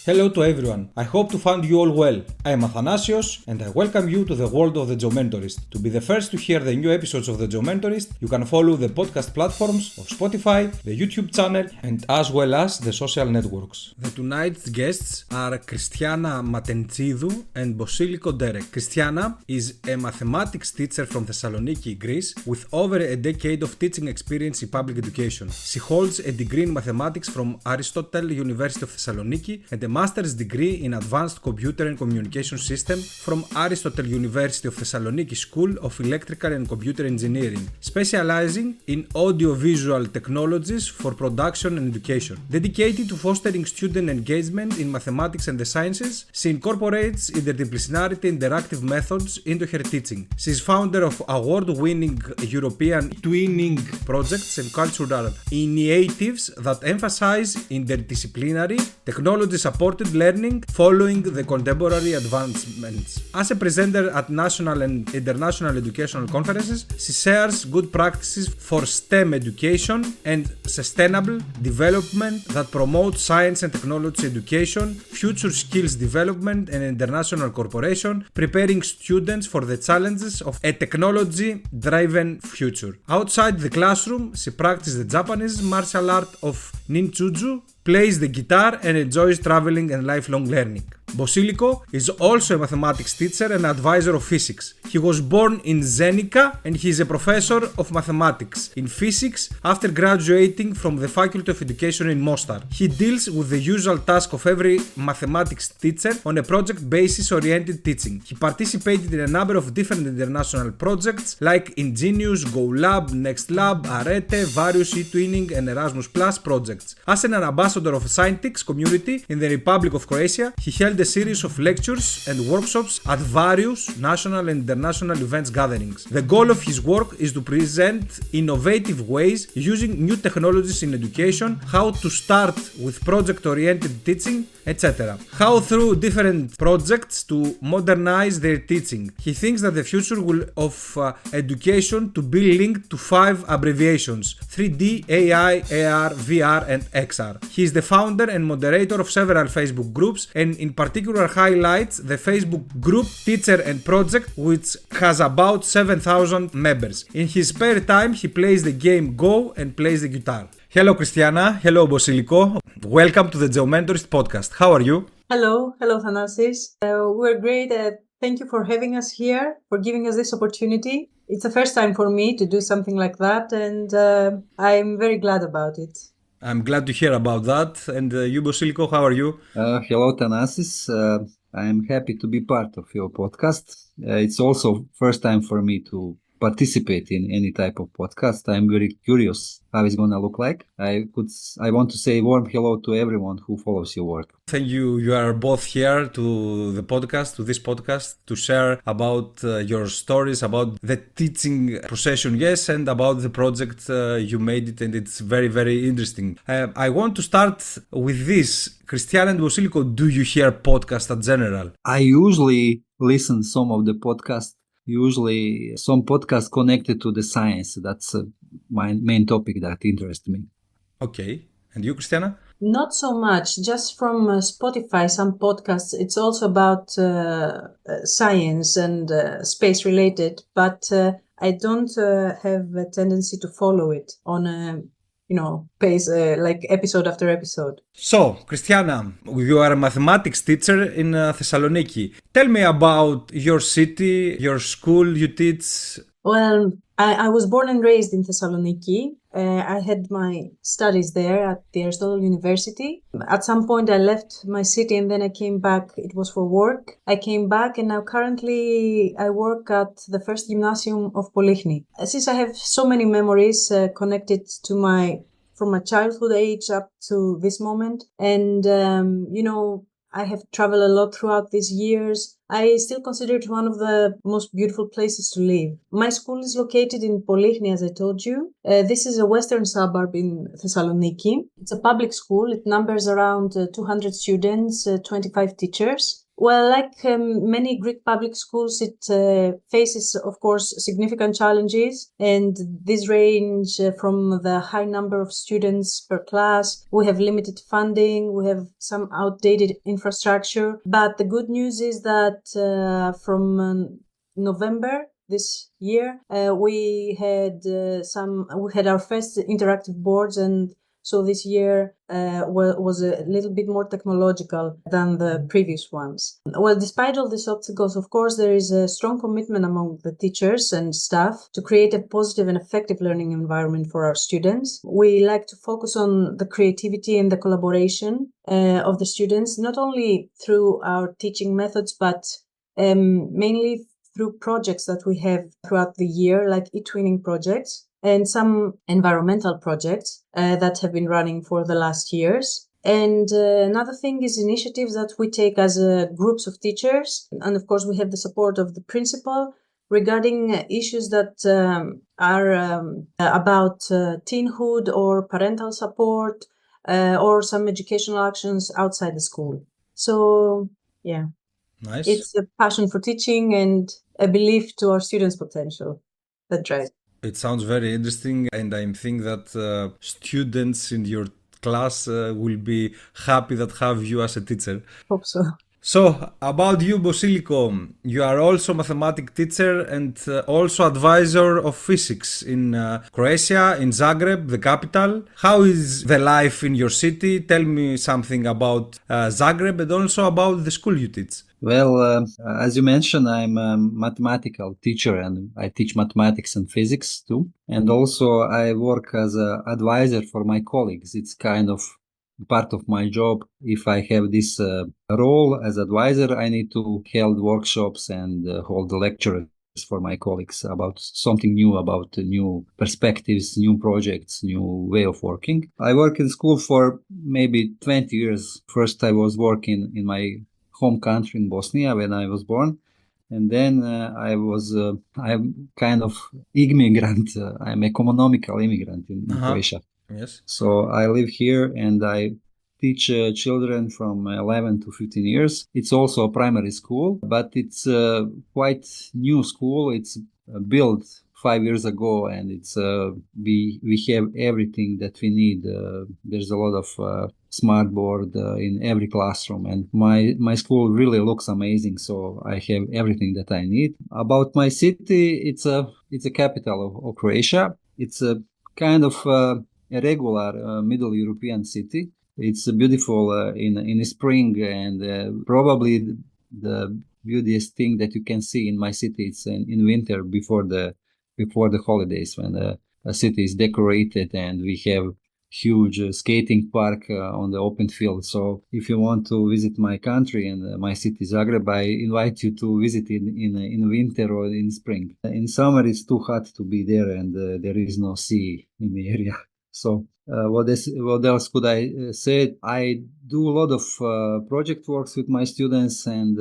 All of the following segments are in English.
Hello to everyone. I hope to find you all well. I am Athαnάsιos and I welcome you to the world of the Geomentorist. To be the first to hear the new episodes of the Geomentorist, you can follow the podcast platforms of Spotify, the YouTube channel, and as well as the social networks. The tonight's guests are Christiana Matentsidou and Bosiljko Đerek. Christiana is a mathematics teacher from Thessaloniki, Greece, with over a decade of teaching experience in public education. She holds a degree in mathematics from Aristotle University of Thessaloniki and a master's degree in advanced computer and communication system from Aristotle University of Thessaloniki School of Electrical and Computer Engineering, specializing in audiovisual technologies for production and education. Dedicated to fostering student engagement in mathematics and the sciences, she incorporates interdisciplinarity and interactive methods into her teaching. She is founder of award-winning European eTwinning projects and cultural initiatives that emphasize interdisciplinary, technology-supported learning following the contemporary advancements. As a presenter at national and international educational conferences, she shares good practices for STEM education and sustainable development that promote science and technology education, future skills development and international cooperation, preparing students for the challenges of a technology-driven future. Outside the classroom, she practices the Japanese martial art of ninjutsu, plays the guitar and enjoys traveling and lifelong learning. Bosiljko is also a mathematics teacher and advisor of physics. He was born in Zenica and he is a professor of mathematics in physics after graduating from the Faculty of Education in Mostar. He deals with the usual task of every mathematics teacher on a project basis oriented teaching. He participated in a number of different international projects like Ingenious, GoLab, NextLab, Arete, various eTwinning and Erasmus Plus projects. As an ambassador of the scientific community in the Republic of Croatia, he held a series of lectures and workshops at various national and international events gatherings. The goal of his work is to present innovative ways using new technologies in education, how to start with project-oriented teaching, etc. How through different projects to modernize their teaching. He thinks that the future of education to be linked to 5 abbreviations: 3D, AI, AR, VR and XR. He is the founder and moderator of several Facebook groups and in particular highlights the Facebook group Teacher and Project, which has about 7,000 members. In his spare time he plays the game Go and plays the guitar. Hello Christiana, hello Bosiljko. Welcome to the Geomentorist Podcast. How are you? Hello Athαnάsιos. We're great. Thank you for having us here, for giving us this opportunity. It's the first time for me to do something like that and I'm very glad about it. I'm glad to hear about that. And you, Bosiljko, how are you? Hello, Athαnάsιos. I'm happy to be part of your podcast. It's also first time for me to participate in any type of podcast. I'm very curious how it's going to look like. I want to say warm hello to everyone who follows your work. Thank you. You are both here to the podcast, to this podcast, to share about your stories, about the teaching procession, yes, and about the project you made it, and it's very, very interesting. I want to start with this. Christiana and Bosiljko, do you hear podcasts in general? I usually listen some of the podcasts. Usually some podcasts connected to the science. That's my main topic that interests me. Okay. And you, Christiana? Not so much. Just from Spotify, some podcasts. It's also about science and space related, but I don't have a tendency to follow it on a pace like episode after episode. So, Christiana, you are a mathematics teacher in Thessaloniki. Tell me about your city, your school you teach. Well, I was born and raised in Thessaloniki. I had my studies there at the Aristotle University. At some point I left my city and then I came back. It was for work. I came back and now currently I work at the first gymnasium of Polychni. Since I have so many memories connected to from my childhood age up to this moment and I have traveled a lot throughout these years. I still consider it one of the most beautiful places to live. My school is located in Polychni, as I told you. This is a western suburb in Thessaloniki. It's a public school. It numbers around 200 students, 25 teachers. Well, like many Greek public schools, it faces, of course, significant challenges, and these range from the high number of students per class. We have limited funding, we have some outdated infrastructure, but the good news is that from November this year, we had our first interactive boards, and so this year was a little bit more technological than the previous ones. Well, despite all these obstacles, of course, there is a strong commitment among the teachers and staff to create a positive and effective learning environment for our students. We like to focus on the creativity and the collaboration of the students, not only through our teaching methods, but mainly through projects that we have throughout the year, like eTwinning projects and some environmental projects that have been running for the last years. And another thing is initiatives that we take as groups of teachers. And of course, we have the support of the principal regarding issues that are about teenhood or parental support or some educational actions outside the school. So, yeah. Nice. It's a passion for teaching and a belief to our students' potential that drives. It sounds very interesting, and I think that students in your class will be happy that have you as a teacher. Hope so. So, about you, Bosiljko, you are also mathematics teacher and also advisor of physics in Croatia, in Zagreb, the capital. How is the life in your city? Tell me something about Zagreb and also about the school you teach. Well, as you mentioned, I'm a mathematical teacher and I teach mathematics and physics too. And also I work as an advisor for my colleagues. It's kind of part of my job. If I have this role as advisor, I need to hold workshops and hold lectures for my colleagues about something new, about new perspectives, new projects, new way of working. I work in school for maybe 20 years. First, I was working in my home country in Bosnia when I was born. And then I'm kind of immigrant. I'm a economical immigrant in Croatia. Yes. So I live here and I teach children from 11 to 15 years. It's also a primary school, but it's a quite new school. It's built 5 years ago, and it's we have everything that we need. There's a lot of smart board in every classroom, and my school really looks amazing. So I have everything that I need. About my city, it's a capital of Croatia. It's a kind of a regular Middle European city. It's beautiful in spring, and probably the beautiest thing that you can see in my city is in winter before the holidays, when the city is decorated and we have huge skating park on the open field. So if you want to visit my country and my city Zagreb, I invite you to visit in winter or in spring. In summer it's too hot to be there, and there is no sea in the area. So what else could I say? I do a lot of project works with my students, and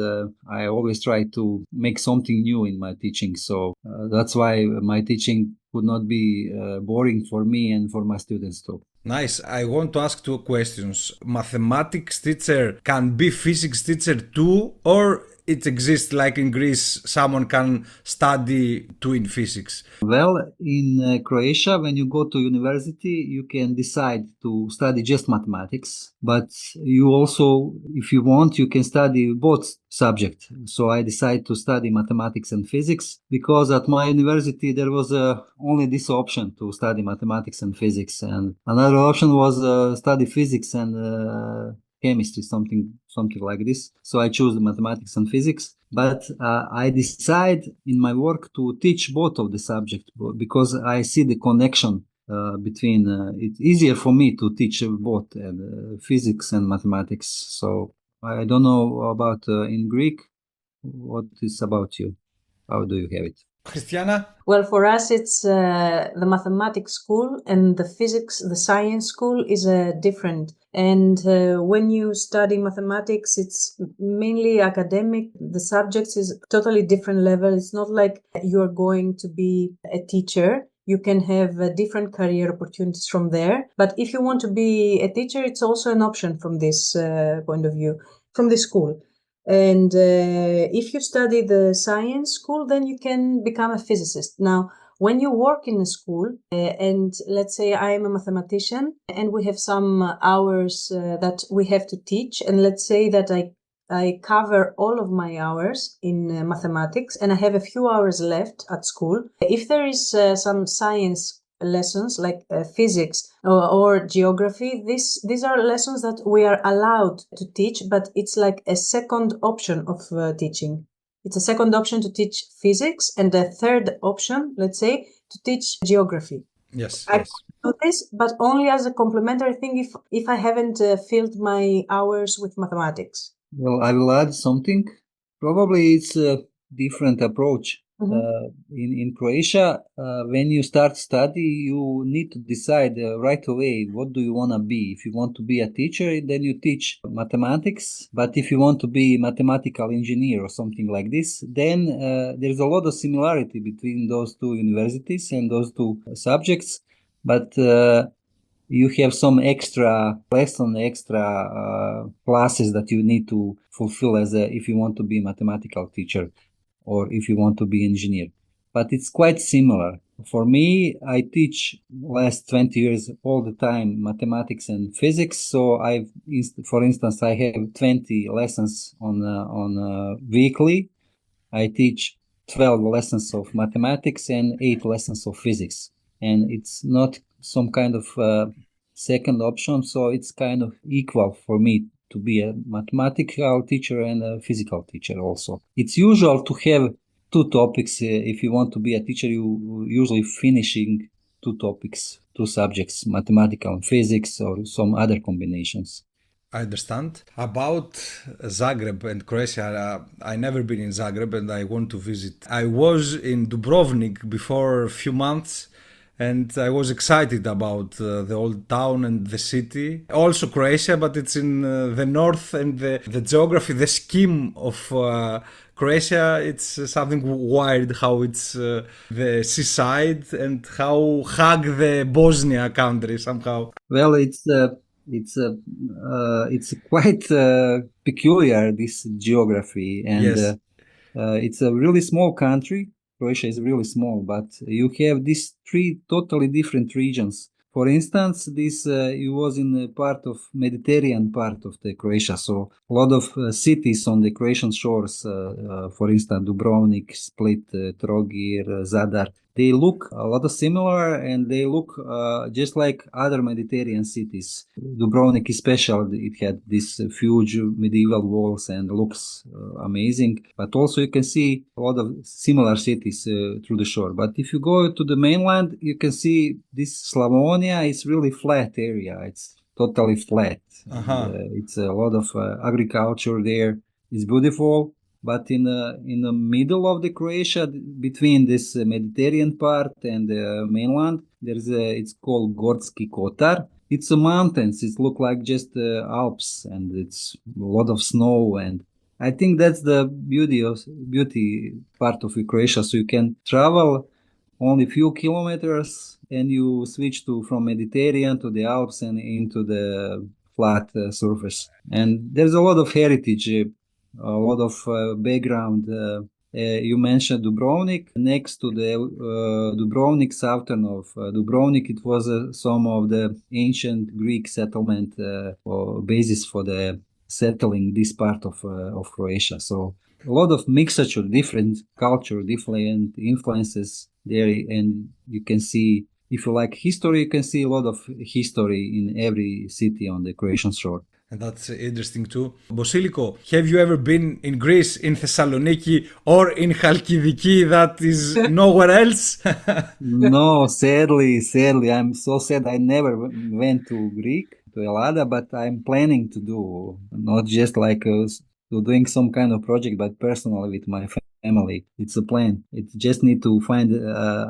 I always try to make something new in my teaching. So that's why my teaching would not be boring for me and for my students too. Nice. I want to ask two questions. Mathematics teacher can be physics teacher too, or it exists like in Greece, someone can study too in physics? Well, in Croatia, when you go to university, you can decide to study just mathematics, but you also, if you want, you can study both subjects. So I decided to study mathematics and physics because at my university there was only this option to study mathematics and physics, and another option was study physics and chemistry, something like this. So I chose the mathematics and physics, but I decide in my work to teach both of the subjects because I see the connection between. It's easier for me to teach both physics and mathematics. So I don't know about in Greek. What is about you? How do you have it? Christiana? Well, for us, it's the mathematics school, and the science school is different. And when you study mathematics, it's mainly academic. The subjects is totally different level. It's not like you're going to be a teacher. You can have different career opportunities from there. But if you want to be a teacher, it's also an option from this point of view, from the school. And if you study the science school, then you can become a physicist. Now, when you work in a school, and let's say I am a mathematician, and we have some hours that we have to teach, and let's say that I cover all of my hours in mathematics, and I have a few hours left at school. If there is some science lessons like physics or geography, these are lessons that we are allowed to teach, but it's like a second option of teaching. It's a second option to teach physics, and a third option, let's say, to teach geography. Yes, I yes. do this, but only as a complementary thing if I haven't filled my hours with mathematics. Well, I will add something. Probably it's a different approach. In Croatia, when you start study, you need to decide right away what do you want to be. If you want to be a teacher, then you teach mathematics. But if you want to be mathematical engineer or something like this, then there's a lot of similarity between those two universities and those two subjects. But you have some extra lesson, extra classes that you need to fulfill if you want to be a mathematical teacher or if you want to be engineer. But it's quite similar. For me, I teach last 20 years all the time mathematics and physics. So for instance, I have 20 lessons on weekly. I teach 12 lessons of mathematics and 8 lessons of physics. And it's not some kind of second option. So it's kind of equal for me to be a mathematical teacher and a physical teacher also. It's usual to have two topics. If you want to be a teacher, you usually finishing two topics, two subjects, mathematical and physics or some other combinations. I understand. About Zagreb and Croatia, I never been in Zagreb and I want to visit. I was in Dubrovnik before a few months and I was excited about the old town and the city. Also Croatia, but it's in the north, and the geography, the scheme of Croatia, it's something wild, how it's the seaside and how hug the Bosnia country somehow. Well, it's quite peculiar, this geography, and Yes. it's a really small country. Croatia is really small, but you have these three totally different regions. For instance, this it was in the part of Mediterranean part of the Croatia, so a lot of cities on the Croatian shores, for instance, Dubrovnik, Split, Trogir, Zadar, they look a lot of similar, and they look just like other Mediterranean cities. Dubrovnik is special; it had these huge medieval walls and looks amazing. But also you can see a lot of similar cities through the shore. But if you go to the mainland, you can see this Slavonia is really flat area. It's totally flat. It's a lot of agriculture there. It's beautiful. But in the middle of the Croatia, between this Mediterranean part and the mainland, it's called Gorski Kotar. It's mountains. It look like just Alps, and it's a lot of snow. And I think that's the beauty part of Croatia. So you can travel only a few kilometers, and you switch from Mediterranean to the Alps and into the flat surface. And there's a lot of heritage. A lot of background. You mentioned Dubrovnik. Next to the Dubrovnik, southern of Dubrovnik, it was some of the ancient Greek settlement or basis for the settling this part of Croatia. So a lot of mixture, different culture, different influences there, and you can see, if you like history, you can see a lot of history in every city on the Croatian shore. And that's interesting too. Bosiljko, have you ever been in Greece, in Thessaloniki or in Chalkidiki that is nowhere else? No, sadly, I'm so sad I never went to Greek, to Elada, but I'm planning to do, not just like to doing some kind of project, but personally with my family. It's a plan. It just need to find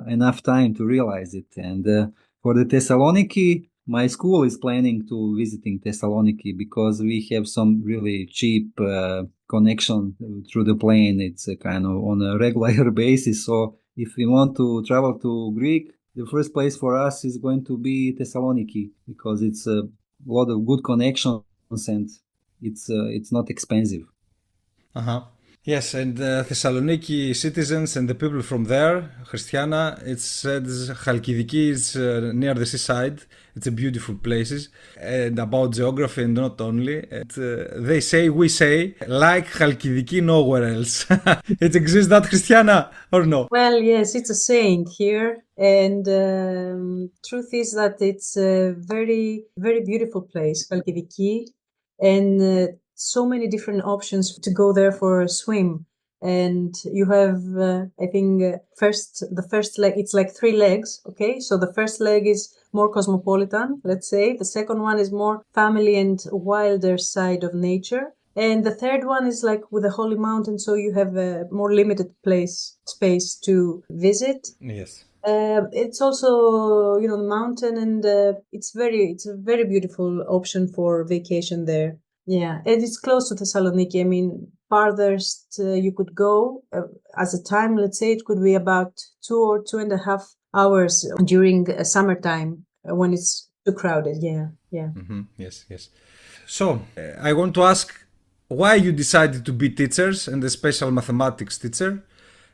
enough time to realize it. And for the Thessaloniki, my school is planning to visiting Thessaloniki because we have some really cheap connection through the plane. It's a kind of on a regular basis. So if we want to travel to Greek, the first place for us is going to be Thessaloniki because it's a lot of good connections and it's not expensive. Uh-huh. Yes, and Thessaloniki citizens and the people from there, Christiana, it says Chalkidiki is near the seaside. It's a beautiful places. And about geography and not only. And, they say, we say, like Chalkidiki nowhere else. It exists that, Christiana, or no? Well, yes, it's a saying here. And truth is that it's a very, very beautiful place, Chalkidiki. And so many different options to go there for a swim. And you have, I think, the first leg, it's like 3 legs, okay? So the first leg is more cosmopolitan, let's say. The second one is more family and wilder side of nature. And the third one is like with the holy mountain, so you have a more limited space to visit. Yes. It's also, mountain, and it's a very beautiful option for vacation there. Yeah, and it's close to Thessaloniki. I mean, farthest you could go as a time, let's say it could be about 2 or 2.5 hours during summertime when it's too crowded. Yeah. Mm-hmm. Yes. So, I want to ask why you decided to be teachers and a special mathematics teacher,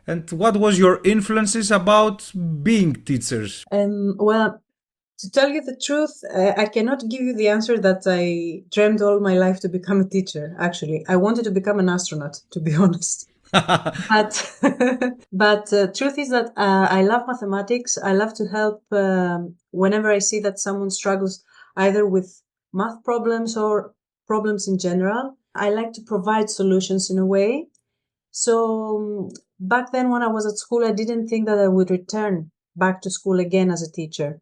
and what was your influences about being teachers? Well, to tell you the truth, I cannot give you the answer that I dreamed all my life to become a teacher. Actually, I wanted to become an astronaut, to be honest. But truth is that I love mathematics. I love to help whenever I see that someone struggles either with math problems or problems in general. I like to provide solutions in a way. So back then when I was at school, I didn't think that I would return back to school again as a teacher.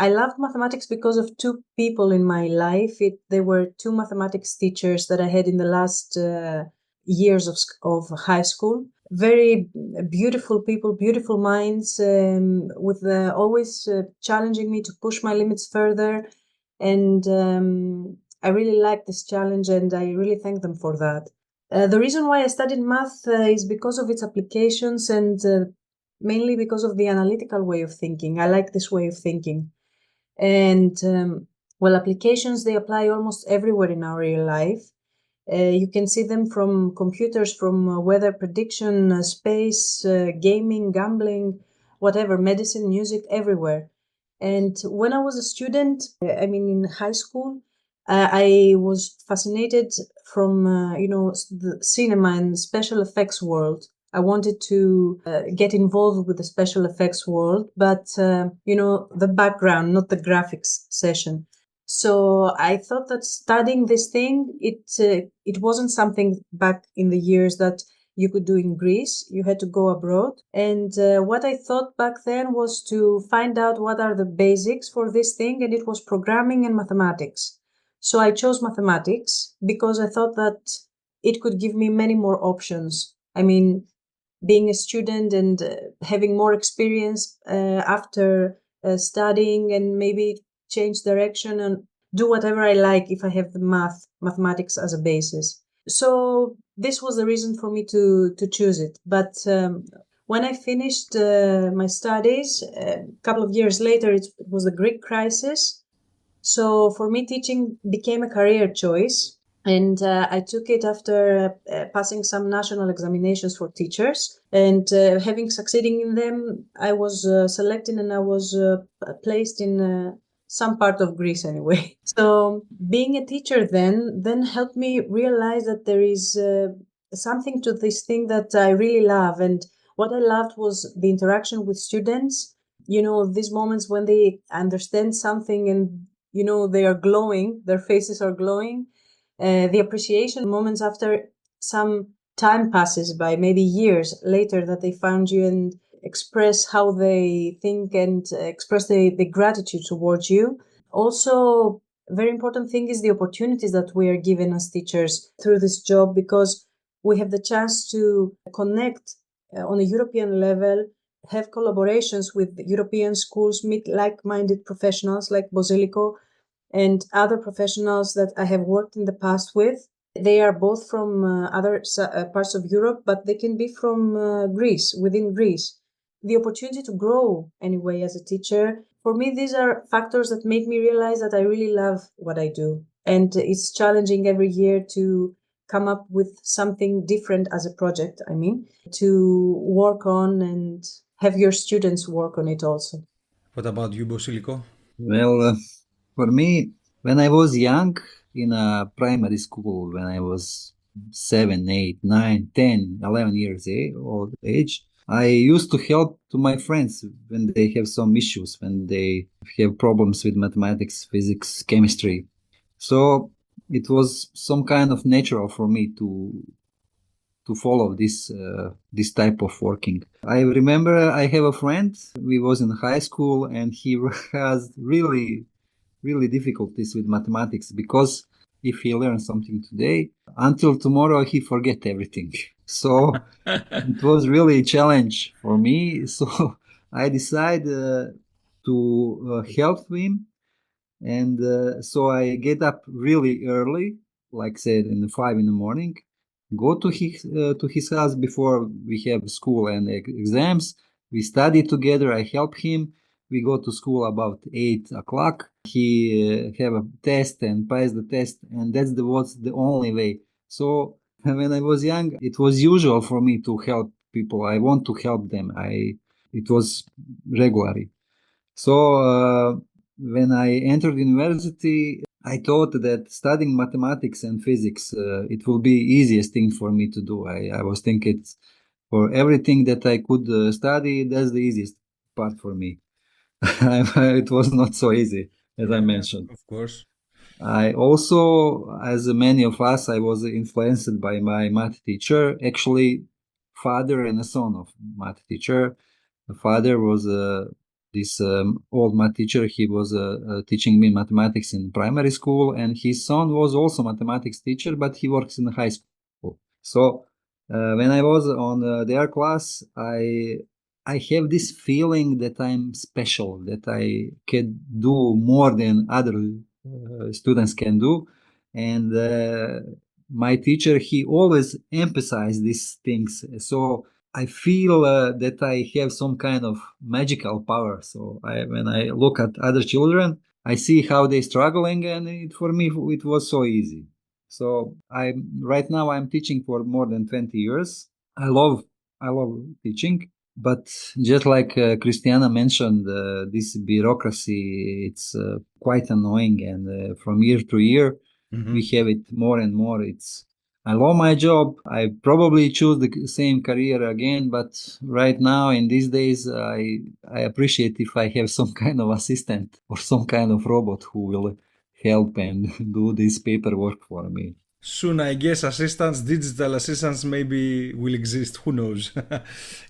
I loved mathematics because of 2 people in my life. They were 2 mathematics teachers that I had in the last years of high school. Very beautiful people, beautiful minds, with always challenging me to push my limits further. And I really liked this challenge, and I really thank them for that. The reason why I studied math is because of its applications, and mainly because of the analytical way of thinking. I like this way of thinking. And applications, they apply almost everywhere in our real life. You can see them from computers, from weather prediction, space, gaming, gambling, whatever, medicine, music, everywhere. And when I was a student, in high school, I was fascinated from, the cinema and special effects world. I wanted to get involved with the special effects world, but, the background, not the graphics session. So I thought that studying this thing, it wasn't something back in the years that you could do in Greece. You had to go abroad. And what I thought back then was to find out what are the basics for this thing, and it was programming and mathematics. So I chose mathematics because I thought that it could give me many more options. Being a student and having more experience after studying, and maybe change direction and do whatever I like if I have the mathematics as a basis. So this was the reason for me to choose it. But when I finished my studies, a couple of years later, it was the Greek crisis. So for me, teaching became a career choice. And I took it after passing some national examinations for teachers, and having succeeding in them, I was selected, and I was placed in some part of Greece anyway. So being a teacher then helped me realize that there is something to this thing that I really love. And what I loved was the interaction with students. These moments when they understand something and, they are glowing, their faces are glowing. The appreciation moments after some time passes by, maybe years later, that they found you and express how they think and express the gratitude towards you. Also, a very important thing is the opportunities that we are given as teachers through this job, because we have the chance to connect on a European level, have collaborations with European schools, meet like-minded professionals like Bosiljko and other professionals that I have worked in the past with. They are both from other parts of Europe, but they can be from Greece, within Greece. The opportunity to grow anyway as a teacher, for me, these are factors that make me realize that I really love what I do. And it's challenging every year to come up with something different as a project, to work on and have your students work on it also. What about you, Bosiljko? Well, for me, when I was young in a primary school, when I was 7, 8, 9, 10, 11 years old age, I used to help to my friends when they have some issues, when they have problems with mathematics, physics, chemistry. So it was some kind of natural for me to follow this type of working. I remember I have a friend. We was in high school, and he has really difficulties with mathematics, because if he learns something today, until tomorrow he forget everything. So it was really a challenge for me. So I decided to help him, and so I get up really early, like said, in 5 in the morning, go to his house before we have school and exams. We study together. I help him. We go to school about 8 o'clock. He have a test and pass the test, and was the only way. So when I was young, it was usual for me to help people. I want to help them. It was regularly. So when I entered university, I thought that studying mathematics and physics, it will be easiest thing for me to do. I was thinking for everything that I could study, that's the easiest part for me. It was not so easy, as I mentioned. Of course. I also, as many of us, I was influenced by my math teacher, actually father and a son of math teacher. The father was this old math teacher. He was teaching me mathematics in primary school, and his son was also mathematics teacher, but he works in high school. So when I was on their class, I have this feeling that I'm special, that I can do more than other students can do. And my teacher, he always emphasized these things. So I feel that I have some kind of magical power. So when I look at other children, I see how they're struggling, and for me, it was so easy. So right now I'm teaching for more than 20 years. I love teaching. But just like Christiana mentioned, this bureaucracy, it's quite annoying. And from year to year, we have it more and more. I love my job. I probably choose the same career again. But right now, in these days, I appreciate if I have some kind of assistant or some kind of robot who will help and do this paperwork for me. Soon, I guess, digital assistants maybe will exist. Who knows?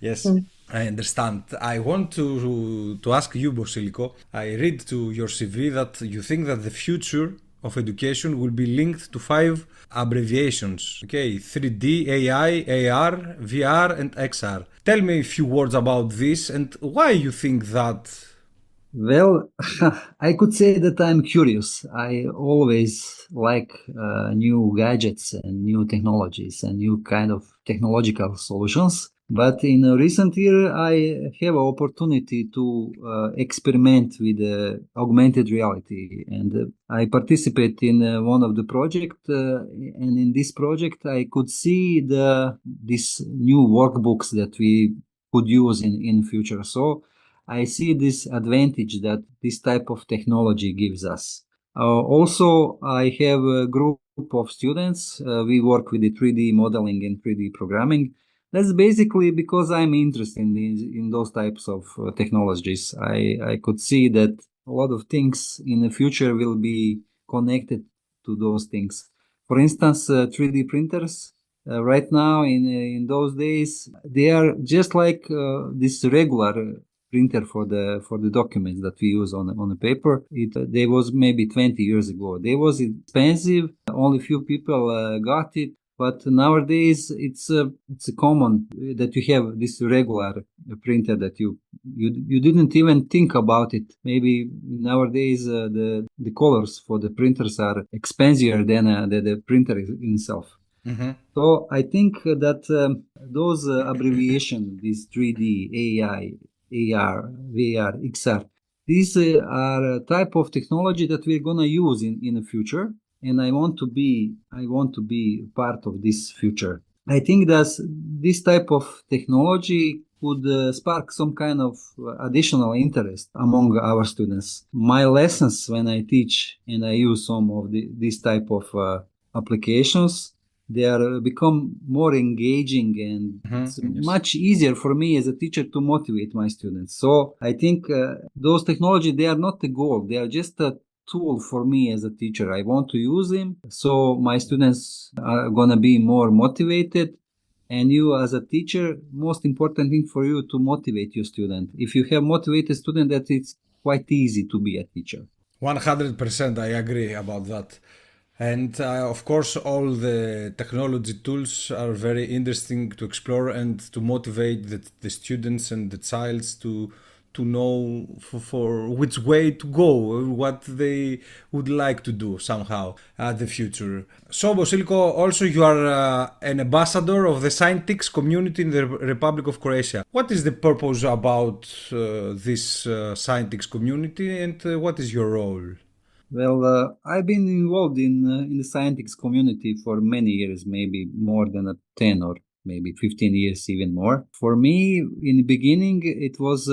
Yes, I understand. I want to ask you, Bosiljko. I read to your CV that you think that the future of education will be linked to 5 abbreviations. Okay, 3D, AI, AR, VR, and XR. Tell me a few words about this and why you think that. Well, I could say that I'm curious. I always like new gadgets and new technologies and new kind of technological solutions. But in a recent year, I have an opportunity to experiment with augmented reality, and I participate in one of the projects. And in this project, I could see these new workbooks that we could use in future. So I see this advantage that this type of technology gives us. Also, I have a group of students. We work with the 3D modeling and 3D programming. That's basically because I'm interested in those types of technologies. I could see that a lot of things in the future will be connected to those things. For instance, 3D printers. Right now, in those days, they are just like this regular printer for the documents that we use on the paper. They was maybe 20 years ago. They was expensive. Only few people got it. But nowadays it's common that you have this regular printer that you didn't even think about it. Maybe nowadays the colors for the printers are expensive than the printer itself. Mm-hmm. So I think that those abbreviations, these 3D, AI, AR, VR, XR, these are a type of technology that we're going to use in the future. and I want to be part of this future. I think that this type of technology could spark some kind of additional interest among our students. My lessons when I teach and I use some of this type of applications, they are become more engaging, and it's much easier for me as a teacher to motivate my students. So I think those technology, they are not the goal. They are just a tool for me as a teacher. I want to use them so my students are going to be more motivated. And you as a teacher, most important thing for you to motivate your student. If you have motivated student, that it's quite easy to be a teacher. 100% I agree about that. And of course, all the technology tools are very interesting to explore and to motivate the students and the child to know for which way to go, what they would like to do somehow at the future. So, Bosiljko, also you are an ambassador of the scientific community in the Republic of Croatia. What is the purpose about this scientific community, and what is your role? Well, I've been involved in the scientific community for many years, maybe more than 10 or maybe 15 years, even more. For me, in the beginning, it was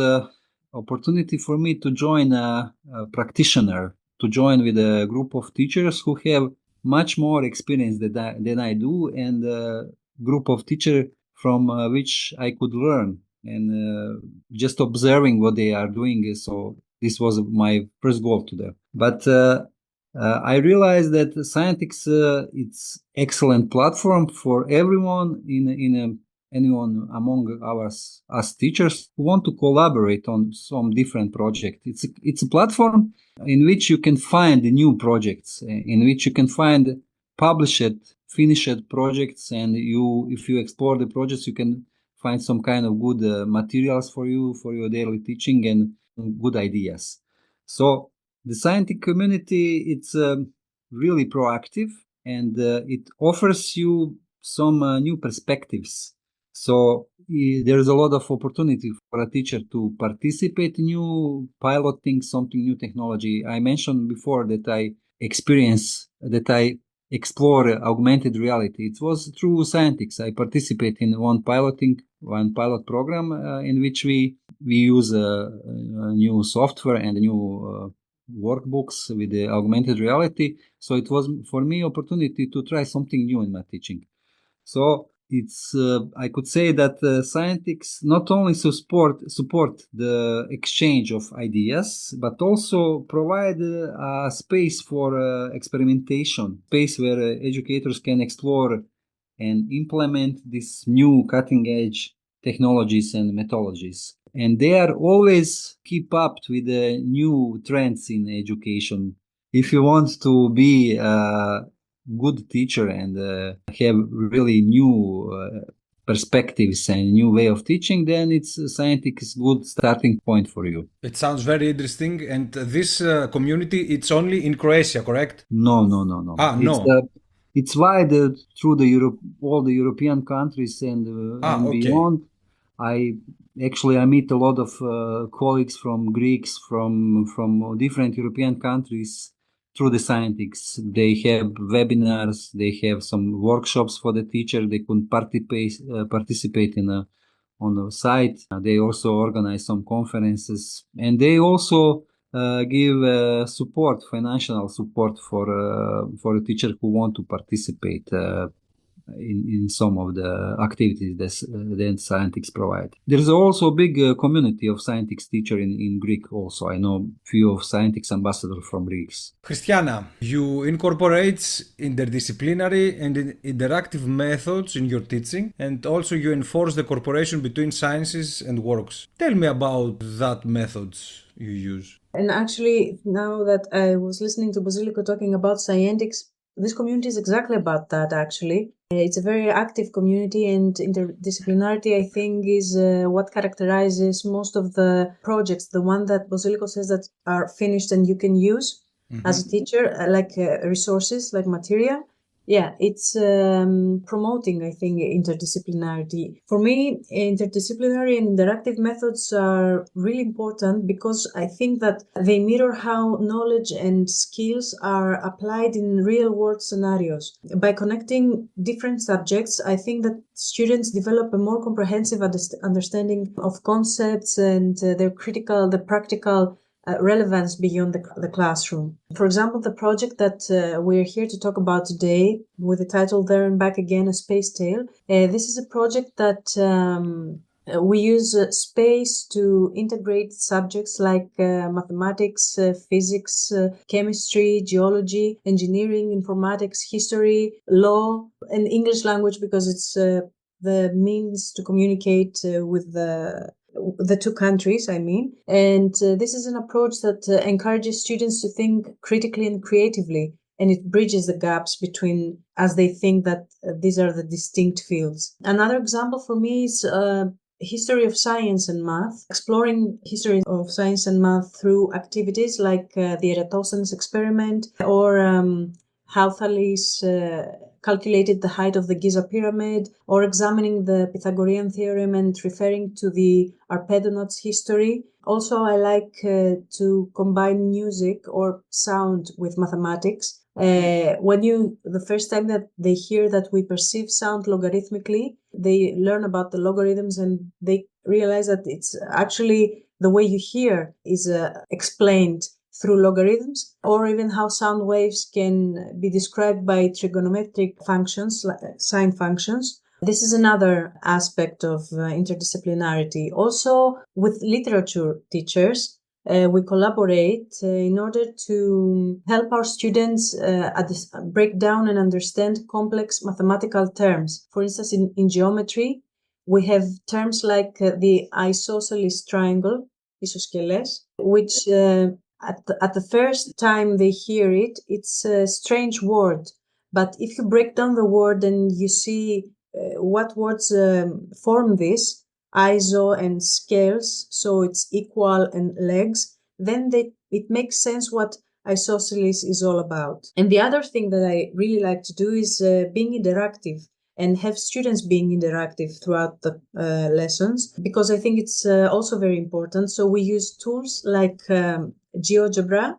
opportunity for me to join a practitioner, to join with a group of teachers who have much more experience than I do, and a group of teachers from which I could learn, and just observing what they are doing. So this was my first goal to them. But I realized that Scientix, it's excellent platform for everyone anyone among us teachers who want to collaborate on some different project. It's a platform in which you can find new projects, in which you can find published, finished projects, and if you explore the projects, you can find some kind of good materials for your daily teaching and good ideas. So the scientific community, it's really proactive, and it offers you some new perspectives. So there's a lot of opportunity for a teacher to participate in new piloting something new technology. I mentioned before that I explore augmented reality. It was through Scientix. I participate in one pilot program in which we use a new software and new workbooks with the augmented reality. So it was for me opportunity to try something new in my teaching. So it's I could say that Scientix not only support the exchange of ideas, but also provide a space for experimentation, space where educators can explore and implement these new cutting-edge technologies and methodologies. And they are always keep up with the new trends in education. If you want to be good teacher and have really new perspectives and new way of teaching, then it's Scientix good starting point for you. It sounds very interesting. And this community, it's only in Croatia, correct? No. No. It's wide through all the European countries and Okay. beyond. I meet a lot of colleagues from Greeks from different European countries through the Scientix. They have webinars, they have some workshops for the teacher. They can participate on the site. They also organize some conferences, and they also give financial support for a teacher who want to participate in some of the activities that Scientix provide. There's also a big community of Scientix teacher in Greek also. I know few of Scientix ambassadors from Greece. Christiana, you incorporate interdisciplinary and interactive methods in your teaching, and also you enforce the cooperation between sciences and works. Tell me about that methods you use. And actually, now that I was listening to Bosiljko talking about Scientix, this community is exactly about that, actually. It's a very active community, and interdisciplinarity, I think, is what characterizes most of the projects. The one that Bosiljko says that are finished and you can use as a teacher, like resources, like material. Yeah, it's promoting, I think, interdisciplinarity. For me, interdisciplinary and interactive methods are really important because I think that they mirror how knowledge and skills are applied in real-world scenarios. By connecting different subjects, I think that students develop a more comprehensive understanding of concepts and the practical relevance beyond the classroom. For example, the project that we're here to talk about today with the title There and Back Again, A Space Tale. This is a project that we use space to integrate subjects like mathematics, physics, chemistry, geology, engineering, informatics, history, law, and English language because it's the means to communicate with the two countries, I mean. And this is an approach that encourages students to think critically and creatively, and it bridges the gaps between as they think that these are the distinct fields. Another example for me is history of science and math, exploring history of science and math through activities like the Eratosthenes experiment or how Thales calculated the height of the Giza pyramid, or examining the Pythagorean theorem and referring to the Arpedonauts history. Also, I like to combine music or sound with mathematics. The first time that they hear that we perceive sound logarithmically, they learn about the logarithms and they realize that it's actually the way you hear is explained through logarithms, or even how sound waves can be described by trigonometric functions, like sine functions. This is another aspect of interdisciplinarity. Also, with literature teachers, we collaborate in order to help our students break down and understand complex mathematical terms. For instance, in geometry, we have terms like the isosceles triangle, isosceles, which at the first time they hear it, it's a strange word. But if you break down the word and you see what words form this, iso and scales, so it's equal and legs, then it makes sense what isosceles is all about. And the other thing that I really like to do is being interactive and have students being interactive throughout the lessons, because I think it's also very important. So we use tools like GeoGebra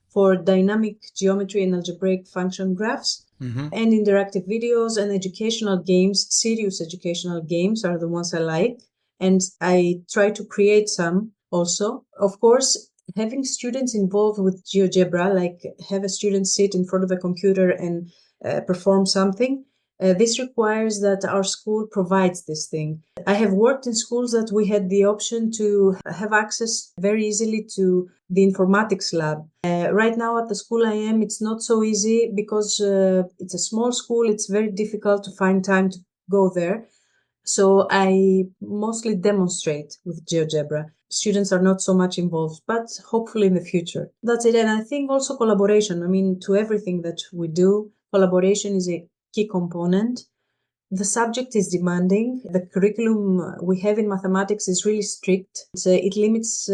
for dynamic geometry and algebraic function graphs, and interactive videos and educational games. Serious educational games are the ones I like, and I try to create some also. Of course, having students involved with GeoGebra, like have a student sit in front of a computer and perform something, this requires that our school provides this thing. I have worked in schools that we had the option to have access very easily to the informatics lab. Right now at the school I am, it's not so easy because it's a small school. It's very difficult to find time to go there. So I mostly demonstrate with GeoGebra. Students are not so much involved, but hopefully in the future. That's it. And I think also collaboration. I memean, to everything that we do, collaboration is a key component. The subject is demanding. The curriculum we have in mathematics is really strict. It limits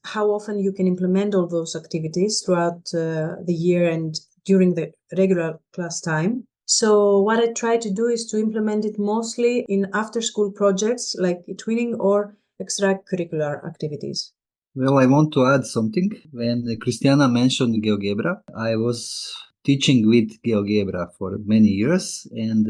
how often you can implement all those activities throughout the year and during the regular class time. So what I try to do is to implement it mostly in after-school projects like eTwinning or extracurricular activities. Well, I want to add something. When Christiana mentioned GeoGebra, I was teaching with GeoGebra for many years, and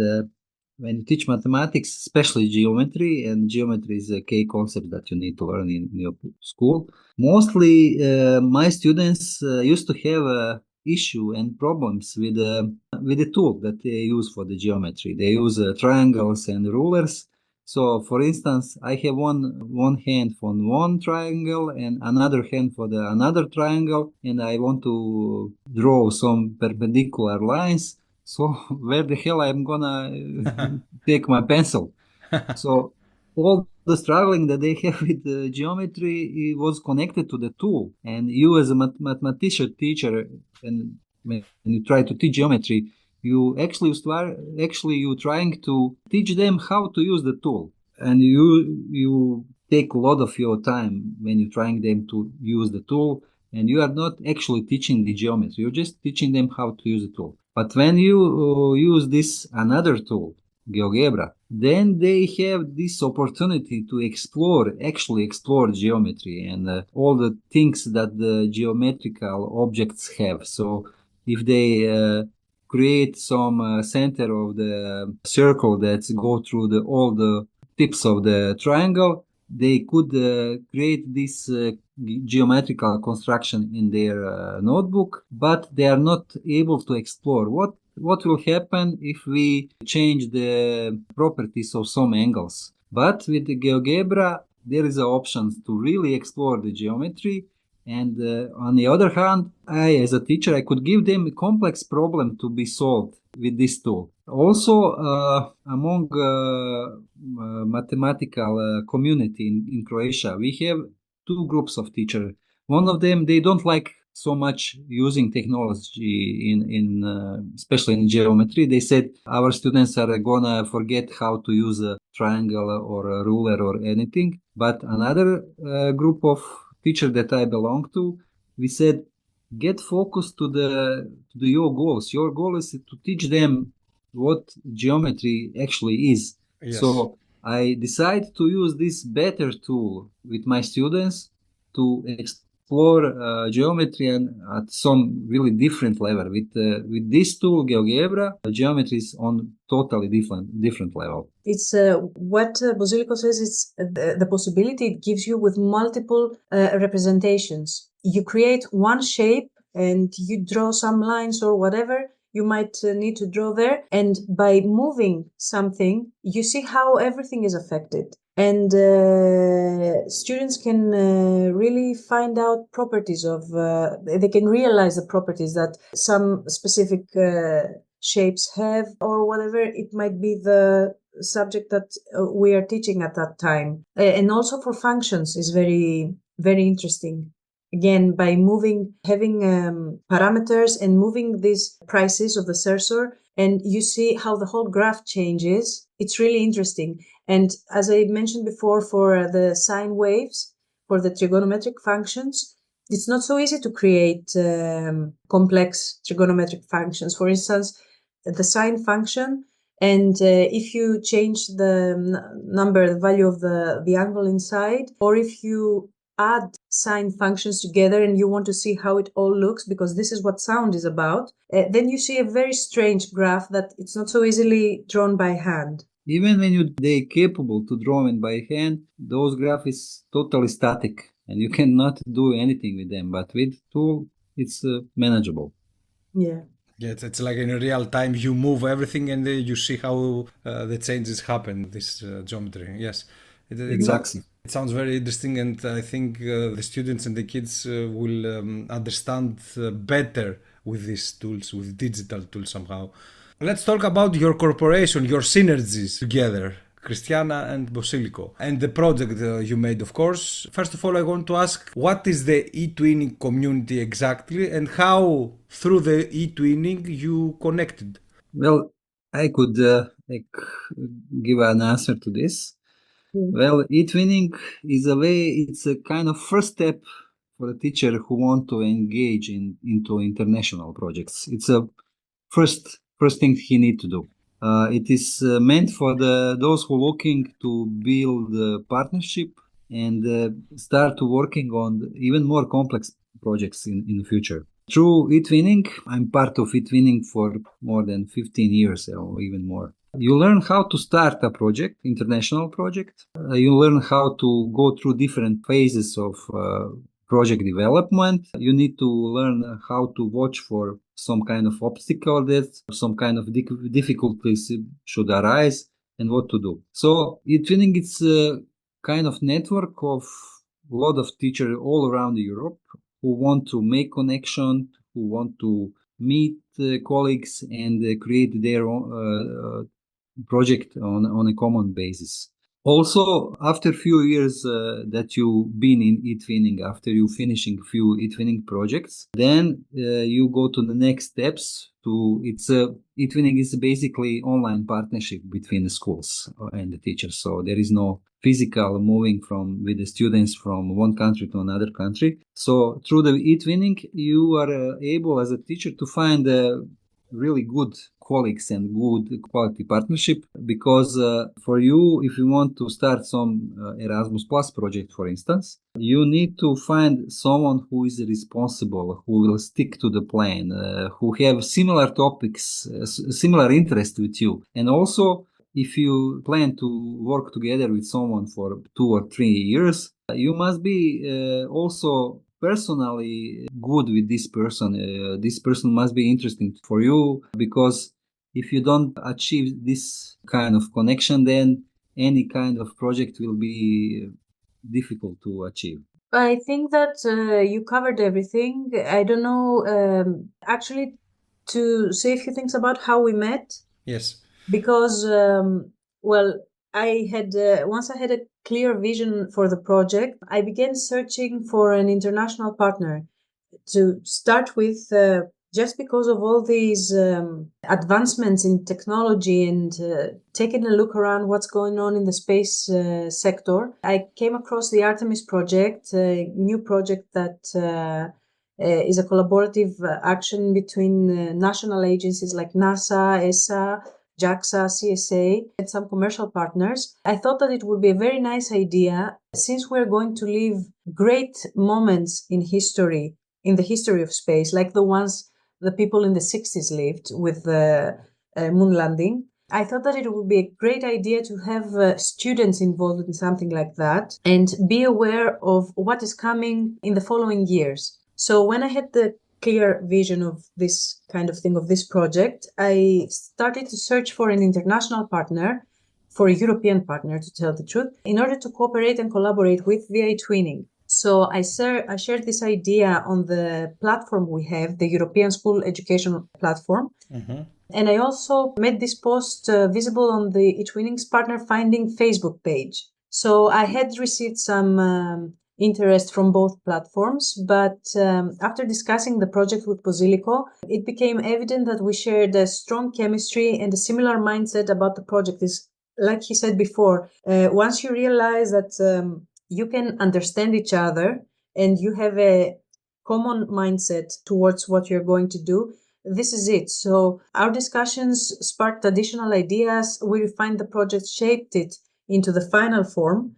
when you teach mathematics, especially geometry, and geometry is a key concept that you need to learn in your school, mostly my students used to have issue and problems with the tool that they use for the geometry. They use triangles and rulers. So, for instance, I have one hand for one triangle and another hand for the another triangle, and I want to draw some perpendicular lines. So, where the hell I'm gonna take my pencil? So, all the struggling that they have with the geometry was connected to the tool. And you, as a mathematician teacher, and when you try to teach geometry, you you're trying to teach them how to use the tool, and you take a lot of your time when you're trying them to use the tool, and you are not actually teaching the geometry. You're just teaching them how to use the tool. But when you use this another tool, GeoGebra, then they have this opportunity to actually explore geometry and all the things that the geometrical objects have. So if they create some center of the circle that go through all the tips of the triangle, they could create this geometrical construction in their notebook, but they are not able to explore what will happen if we change the properties of some angles. But with the GeoGebra, there is an option to really explore the geometry. And on the other hand, I, as a teacher, I could give them a complex problem to be solved with this tool. Also, among mathematical community in Croatia, we have two groups of teachers. One of them, they don't like so much using technology in especially in geometry. They said our students are gonna forget how to use a triangle or a ruler or anything. But another group of teachers that I belong to, we said, get focused to your goals. Your goal is to teach them what geometry actually is. Yes. So I decided to use this better tool with my students to explore geometry and at some really different level. With this tool, GeoGebra, geometry is on totally different level. It's what Bosiljko says. It's the possibility it gives you with multiple representations. You create one shape and you draw some lines or whatever you might need to draw there. And by moving something, you see how everything is affected. And students can really find out properties of, they can realize the properties that some specific shapes have, or whatever it might be the subject that we are teaching at that time. And also for functions is very, very interesting. Again, by having parameters and moving these prices of the cursor, and you see how the whole graph changes. It's really interesting. And as I mentioned before, for the sine waves, for the trigonometric functions, it's not so easy to create complex trigonometric functions. For instance, the sine function, and if you change the value of the angle inside, or if you add sine functions together and you want to see how it all looks, because this is what sound is about, then you see a very strange graph that it's not so easily drawn by hand. Even when they're capable to draw it by hand, those graphs is totally static and you cannot do anything with them. But with tool, it's manageable. Yeah. Yeah, it's like in real time you move everything and you see how the changes happen, this geometry. Yes. Exactly. It sounds very interesting, and I think the students and the kids will understand better with these tools, with digital tools somehow. Let's talk about your corporation, your synergies together, Christiana and Bosiljko, and the project you made, of course. First of all, I want to ask, what is the eTwinning community exactly, and how through the eTwinning you connected? Well, I could give an answer to this. Well, eTwinning is it's a kind of first step for a teacher who want to engage into international projects. It's a first thing he need to do. It is meant for those who looking to build a partnership and start working on even more complex projects in the future. Through eTwinning, I'm part of eTwinning for more than 15 years or even more. You learn how to start a project, international project. You learn how to go through different phases of project development. You need to learn how to watch for some kind of obstacle that some kind of difficulties should arise and what to do. So eTwinning, it's a kind of network of a lot of teachers all around Europe who want to make connection, who want to meet colleagues and create their own project on a common basis. Also, after a few years that you've been in eTwinning, after you finishing few eTwinning projects, then you go to the next steps. eTwinning is basically online partnership between the schools and the teachers. So there is no physical moving with the students from one country to another country. So through the eTwinning, you are able as a teacher to find really good colleagues and good quality partnership, because for you, if you want to start some Erasmus Plus project, for instance, you need to find someone who is responsible, who will stick to the plan, who have similar topics, similar interest with you. And also, if you plan to work together with someone for 2 or 3 years, you must be also personally good with this person. This person must be interesting for you, because if you don't achieve this kind of connection, then any kind of project will be difficult to achieve. I think that you covered everything. I don't know, actually, to say a few things about how we met. Yes. Because, once I had a clear vision for the project, I began searching for an international partner to start with, just because of all these advancements in technology and taking a look around what's going on in the space sector. I came across the Artemis project, a new project that is a collaborative action between national agencies like NASA, ESA, JAXA, CSA, and some commercial partners. I thought that it would be a very nice idea, since we're going to live great moments in the history of space, like the ones the people in the 60s lived with the moon landing. I thought that it would be a great idea to have students involved in something like that and be aware of what is coming in the following years. So when I had the clear vision of this kind of thing, of this project, I started to search for an international partner, for a European partner, to tell the truth, in order to cooperate and collaborate with via eTwinning. So I shared this idea on the platform we have, the European School Education Platform. Mm-hmm. And I also made this post visible on the eTwinning's Partner Finding Facebook page. So I had received some interest from both platforms, but after discussing the project with Bosiljko, it became evident that we shared a strong chemistry and a similar mindset about the project. Like he said before, once you realize that you can understand each other and you have a common mindset towards what you're going to do, this is it. So our discussions sparked additional ideas. We refined the project, shaped it into the final form,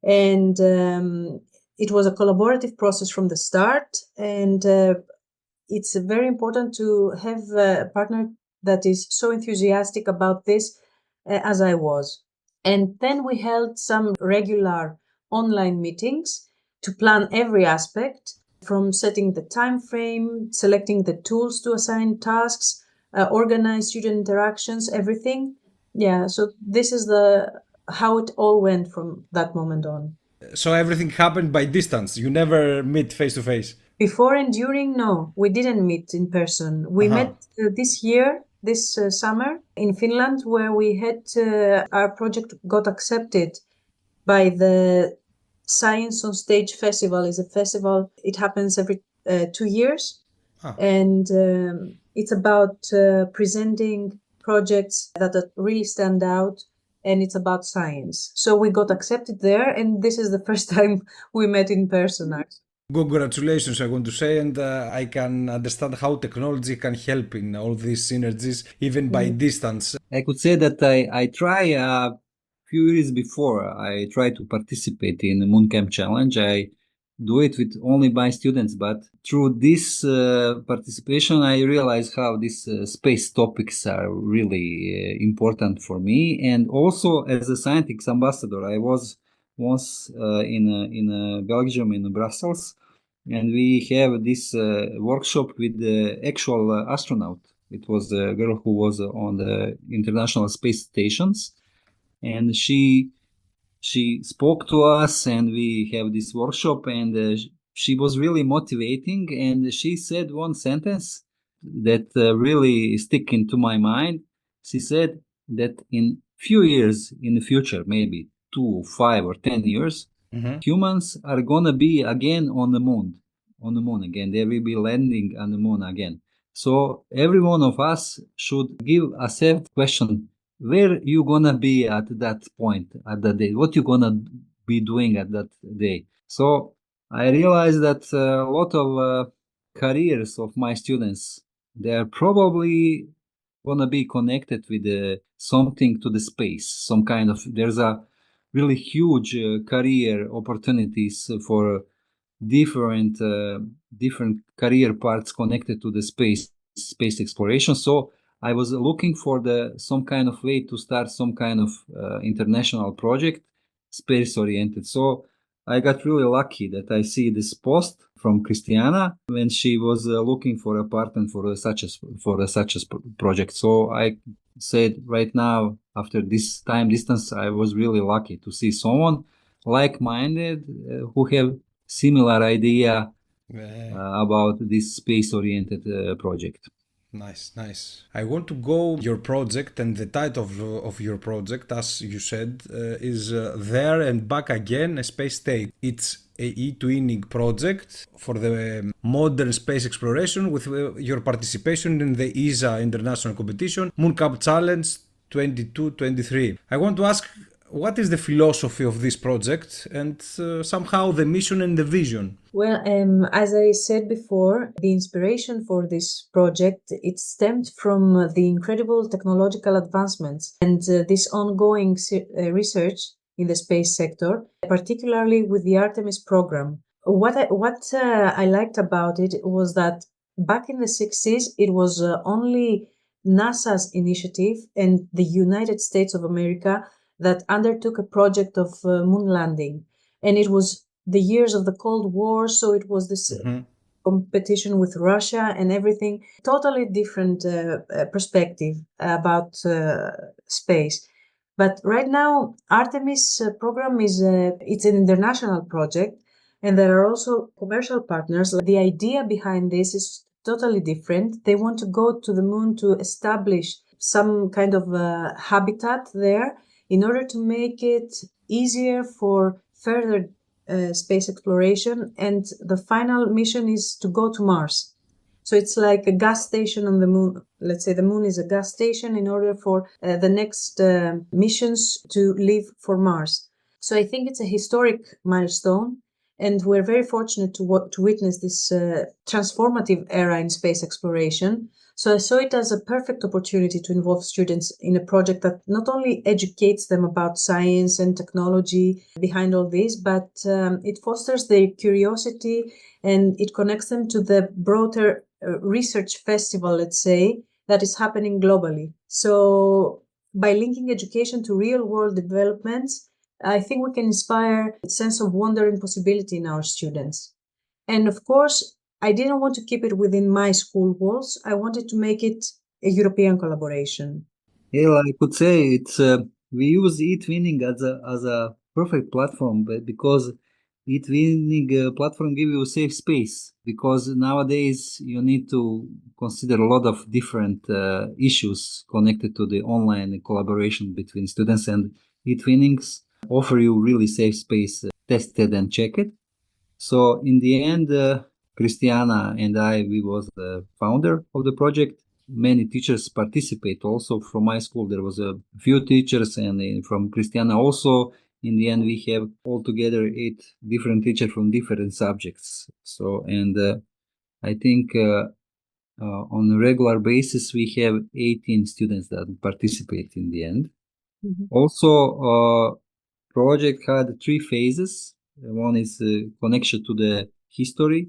and it was a collaborative process from the start. And it's very important to have a partner that is so enthusiastic about this as I was. And then we held some regular online meetings to plan every aspect, from setting the time frame, selecting the tools to assign tasks, organize student interactions, everything. Yeah, so this is how it all went from that moment on. So everything happened by distance. You never meet face to face. Before and during, no, we didn't meet in person. We met this summer in Finland, where we had our project got accepted by the Science on Stage Festival. Is a festival. It happens every 2 years, and it's about presenting projects that really stand out, and it's about science. So we got accepted there, and this is the first time we met in person, actually. Congratulations, I want to say, and I can understand how technology can help in all these synergies, even by distance. I could say that I try a few years before, I tried to participate in the MoonCamp Challenge. I do it with only my students, but through this participation, I realized how these space topics are really important for me. And also, as a scientific ambassador, I was once in Belgium, in Brussels, and we have this workshop with the actual astronaut. It was a girl who was on the International Space Stations, and she spoke to us, and we have this workshop, and she was really motivating, and she said one sentence that really stick into my mind. She said that in few years in the future, maybe 2, 5 or 10 years, humans are gonna be again on the moon again. They will be landing on the moon again. So every one of us should give ourselves question, where you gonna be at that point, at that day, what you gonna be doing at that day. So I realized that a lot of careers of my students, they are probably gonna be connected with something to the space, some kind of, there's a really huge career opportunities for different career parts connected to the space exploration. So I was looking for some kind of way to start some kind of international project, space oriented. So I got really lucky that I see this post from Christiana when she was looking for a partner for such a project. So I said right now, after this time distance, I was really lucky to see someone like-minded who have similar idea about this space-oriented project. Nice. I want to go your project, and the title of your project, as you said, is There and Back Again, a Space State. It's a eTwinning project for the modern space exploration with your participation in the ESA International Competition Mooncamp Challenge 22-23. I want to ask, what is the philosophy of this project and somehow the mission and the vision? Well, as I said before, the inspiration for this project, it stemmed from the incredible technological advancements and this ongoing research in the space sector, particularly with the Artemis program. What I liked about it was that back in the 60s, it was only NASA's initiative and the United States of America that undertook a project of moon landing. And it was the years of the Cold War, so it was this competition with Russia and everything. Totally different perspective about space. But right now, Artemis program it's an international project, and there are also commercial partners. The idea behind this is totally different. They want to go to the moon to establish some kind of habitat there in order to make it easier for further space exploration, and the final mission is to go to Mars. So it's like a gas station on the moon. Let's say the moon is a gas station in order for the next missions to leave for Mars. So I think it's a historic milestone, and we're very fortunate to witness this transformative era in space exploration. So I saw it as a perfect opportunity to involve students in a project that not only educates them about science and technology behind all this, but it fosters their curiosity and it connects them to the broader research festival, let's say, that is happening globally. So by linking education to real-world developments, I think we can inspire a sense of wonder and possibility in our students. And of course, I didn't want to keep it within my school walls. I wanted to make it a European collaboration. Yeah, I could say it's we use eTwinning as a perfect platform, but because eTwinning platform give you safe space, because nowadays you need to consider a lot of different issues connected to the online collaboration between students, and eTwinnings offer you really safe space, tested and checked. So in the end, Christiana and we was the founder of the project. Many teachers participate also from my school. There was a few teachers, and from Christiana also. In the end, we have altogether 8 different teachers from different subjects. So, and I think on a regular basis, we have 18 students that participate in the end. Mm-hmm. Also, project had 3 phases. One is connection to the history,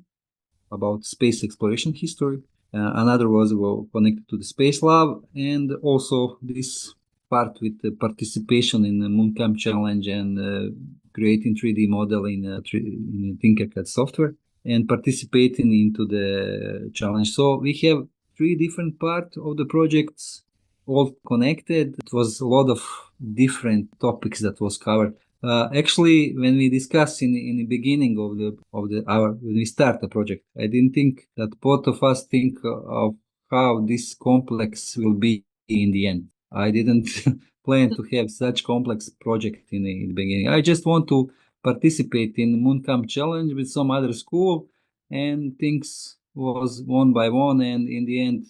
about space exploration history. Another was connected to the Space Lab, and also this part with the participation in the Mooncamp Challenge and creating 3D model in Tinkercad software and participating into the challenge. So we have 3 different parts of the projects, all connected. It was a lot of different topics that was covered. Actually, when we discussed in the beginning when we start the project, I didn't think that both of us think of how this complex will be in the end. I didn't plan to have such complex project in the beginning. I just want to participate in Mooncamp Challenge with some other school, and things was one by one, and in the end,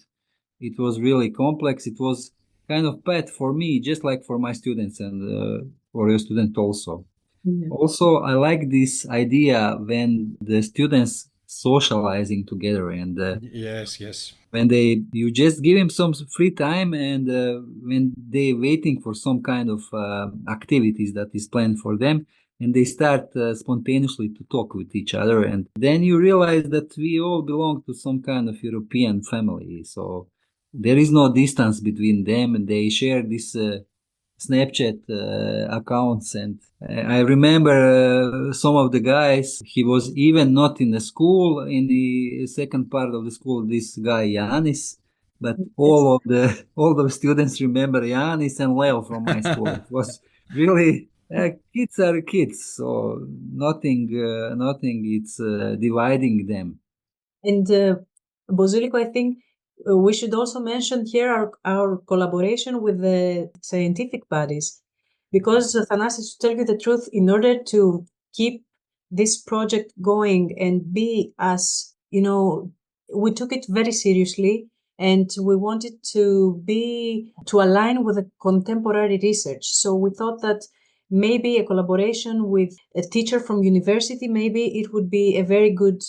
it was really complex. It was kind of path for me, just like for my students and for your student also. Yeah. Also, I like this idea when the students socializing together and Yes. when you just give him some free time and when they waiting for some kind of activities that is planned for them and they start spontaneously to talk with each other, and then you realize that we all belong to some kind of European family, so there is no distance between them and they share this Snapchat accounts. And I remember some of the guys, he was even not in the school, in the second part of the school, this guy Yanis, but Yes. all the students remember Yanis and Leo from my school. It was really kids are kids, so nothing it's dividing them. And Bosiljko, I think we should also mention here our collaboration with the scientific bodies. Because Athanasis, to tell you the truth, in order to keep this project going and be as, we took it very seriously and we wanted to align with the contemporary research. So we thought that maybe a collaboration with a teacher from university, maybe it would be a very good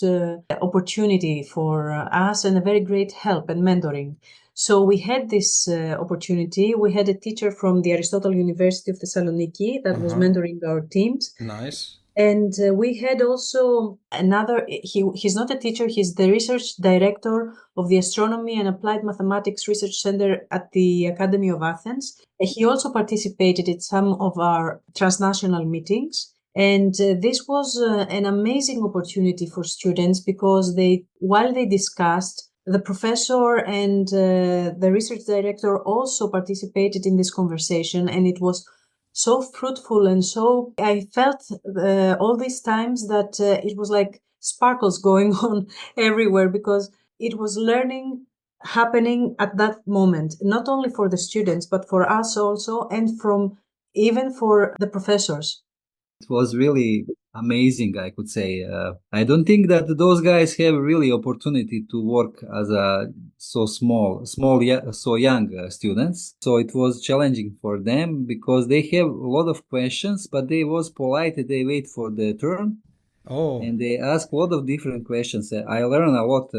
opportunity for us and a very great help and mentoring. So we had this opportunity. We had a teacher from the Aristotle University of Thessaloniki that was mentoring our teams. Nice. And we had also another, he's not a teacher, he's the research director of the Astronomy and Applied Mathematics Research Center at the Academy of Athens. He also participated in some of our transnational meetings. And this was an amazing opportunity for students because while they discussed, the professor and the research director also participated in this conversation, and it was so fruitful. And so I felt all these times that it was like sparkles going on everywhere because it was learning happening at that moment, not only for the students, but for us also, and even for the professors. It was really amazing, I could say. I don't think that those guys have really opportunity to work as a so young students. So it was challenging for them because they have a lot of questions, but they was polite. They wait for the turn. Oh. And they ask a lot of different questions. I learned a lot,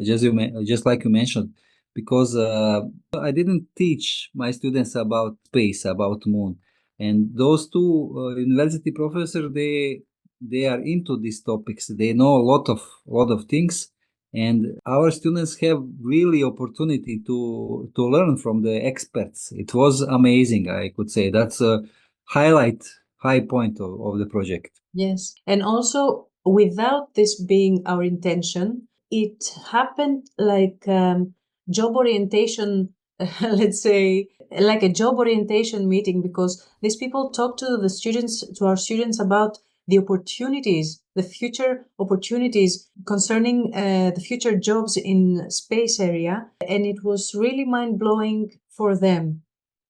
just like you mentioned, because I didn't teach my students about space, about moon. And those two university professors, they are into these topics. They know a lot of things, and our students have really opportunity to learn from the experts. It was amazing, I could say. That's a high point of the project. Yes, and also without this being our intention, it happened like job orientation, let's say, like a job orientation meeting, because these people talk to our students about the opportunities, the future opportunities concerning the future jobs in space area. And it was really mind-blowing for them.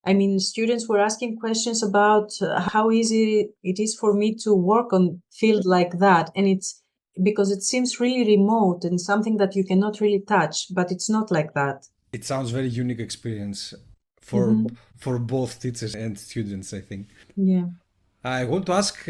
I mean, students were asking questions about how easy it is for me to work on field like that. And it's because it seems really remote and something that you cannot really touch, but it's not like that. It sounds very unique experience for both teachers and students, I think. Yeah. I want to ask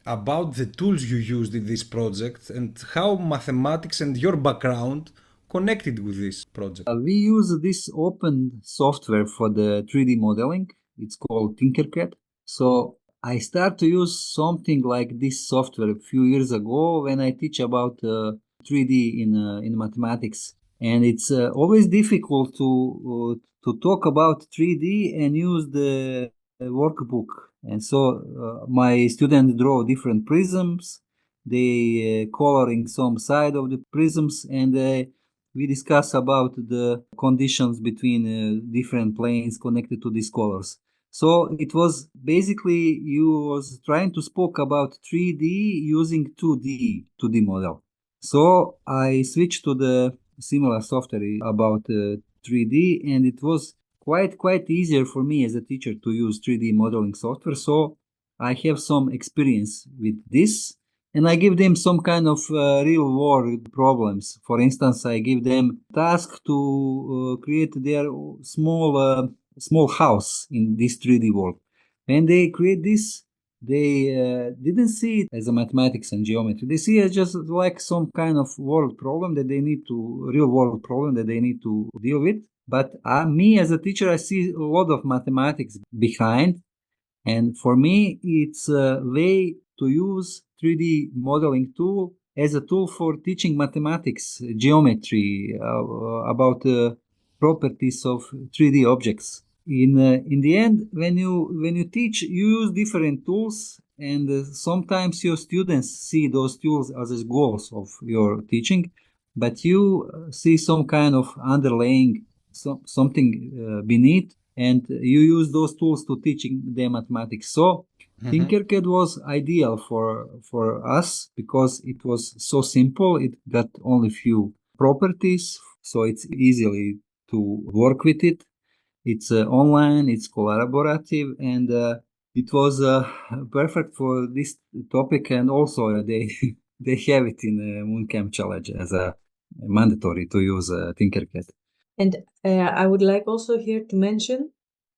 about the tools you used in this project and how mathematics and your background connected with this project. We use this open software for the 3D modeling. It's called Tinkercad. So I start to use something like this software a few years ago when I teach about 3D in mathematics. And it's always difficult to talk about 3D and use the workbook. And so my students draw different prisms. They coloring some side of the prisms, and we discuss about the conditions between different planes connected to these colors. So it was basically you was trying to speak about 3D using 2D model. So I switched to the similar software about 3D, and it was quite easier for me as a teacher to use 3D modeling software. So I have some experience with this, and I give them some kind of real world problems. For instance, I give them task to create their small small house in this 3D world. When they create this, they didn't see it as a mathematics and geometry. They see it just like some kind of world problem that they need to, real world problem that they need to deal with. But me as a teacher, I see a lot of mathematics behind. And for me, it's a way to use 3D modeling tool as a tool for teaching mathematics, geometry, about properties of 3D objects. In the end, when you teach, you use different tools, and sometimes your students see those tools as goals of your teaching, but you see some kind of underlying something beneath, and you use those tools to teaching them mathematics. So Tinkercad was ideal for us because it was so simple. It got only few properties, so it's easily to work with it. It's online, it's collaborative, and it was perfect for this topic. And also they they have it in the Mooncamp Challenge as a mandatory to use Tinkercad. And I would like also here to mention,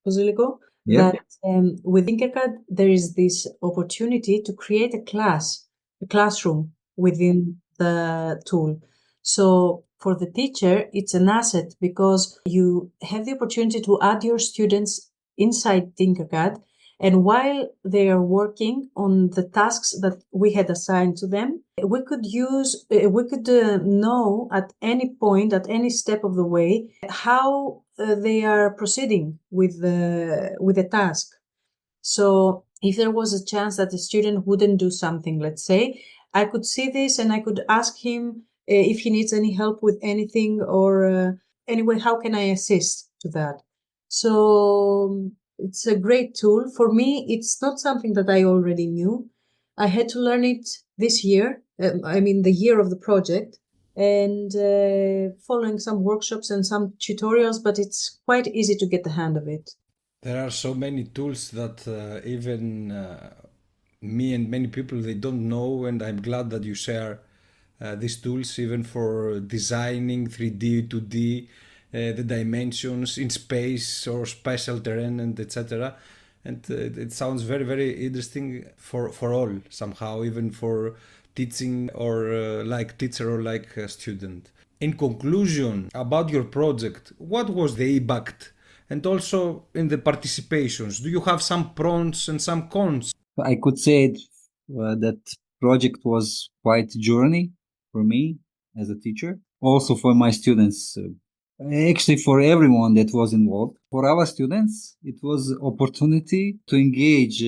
Bosiljko, Yeah. that with Tinkercad, there is this opportunity to create a classroom within the tool. So for the teacher, it's an asset because you have the opportunity to add your students inside Tinkercad. And while they are working on the tasks that we had assigned to them, we could know at any point, at any step of the way, how they are proceeding with the task. So if there was a chance that the student wouldn't do something, let's say, I could see this and I could ask him if he needs any help with anything, or anyway, how can I assist to that? So it's a great tool. For me, it's not something that I already knew. I had to learn it this year, the year of the project, and following some workshops and some tutorials, but it's quite easy to get the hand of it. There are so many tools that even me and many people, they don't know, and I'm glad that you share these tools even for designing 3D, 2D, the dimensions in space or spatial terrain, and etc. And it sounds very, very interesting for all somehow, even for teaching or like teacher or like a student. In conclusion, about your project, what was the impact? And also in the participations, do you have some pros and some cons? I could say that project was quite a journey for me as a teacher, also for my students, actually for everyone that was involved. For our students, it was opportunity to engage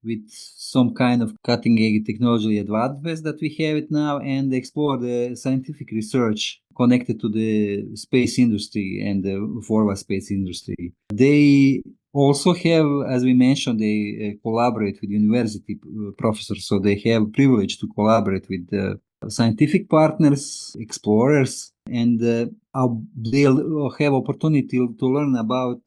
with some kind of cutting edge technology advances that we have it now, and explore the scientific research connected to the space industry and the forward space industry. They also have, as we mentioned, they collaborate with university professors, so they have privilege to collaborate with scientific partners, explorers, and they'll have opportunity to learn about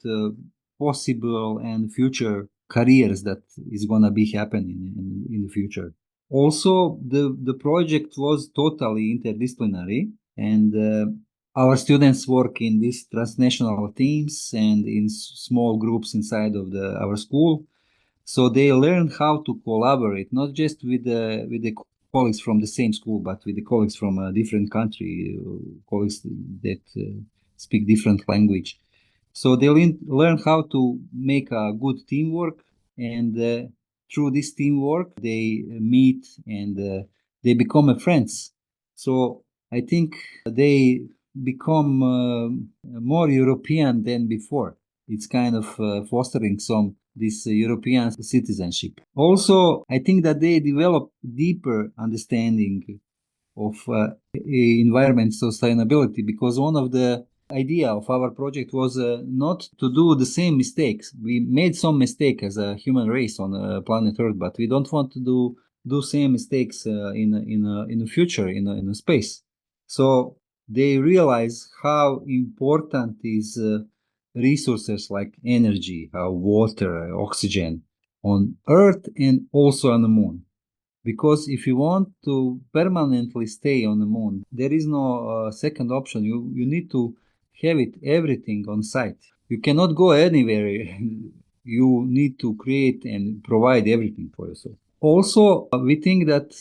possible and future careers that is going to be happening in the future. Also, the project was totally interdisciplinary, and our students work in these transnational teams and in small groups inside of our school. So they learn how to collaborate, not just with the colleagues from the same school, but with the colleagues from a different country, colleagues that speak different language. So they learn how to make a good teamwork, and through this teamwork, they meet and they become friends. So I think they become more European than before. It's kind of fostering this European citizenship. Also, I think that they develop deeper understanding of environment sustainability, because one of the idea of our project was not to do the same mistakes. We made some mistake as a human race on planet Earth, but we don't want to do same mistakes in the future in space. So they realize how important is resources like energy, water, oxygen on Earth and also on the moon. Because if you want to permanently stay on the moon, there is no second option. You need to have everything on site. you cannot go anywhere. You need to create and provide everything for yourself. Also, we think that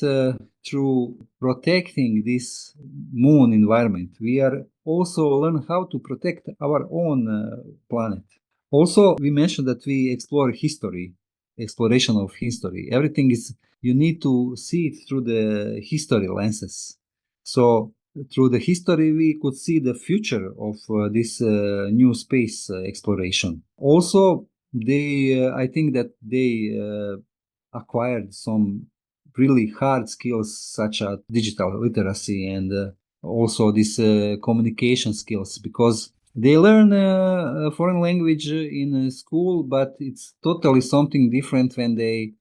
through protecting this moon environment, we are also learn how to protect our own planet. Also, we mentioned that we explore exploration of history. Everything is, you need to see it through the history lenses. So through the history, we could see the future of this new space exploration. Also, I think that they acquired some really hard skills such as digital literacy and also these communication skills, because they learn a foreign language in school, but it's totally something different when they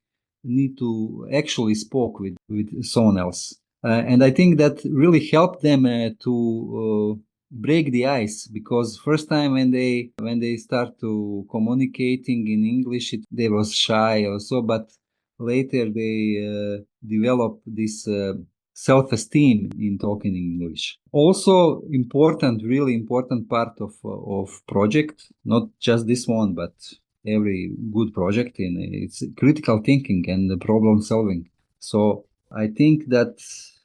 need to actually spoke with someone else. And I think that really helped them to break the ice, because first time when they start to communicating in English, they was shy or so, but later they develop this self-esteem in talking English. Also really important part of project, not just this one, but every good project it's critical thinking and problem solving. So I think that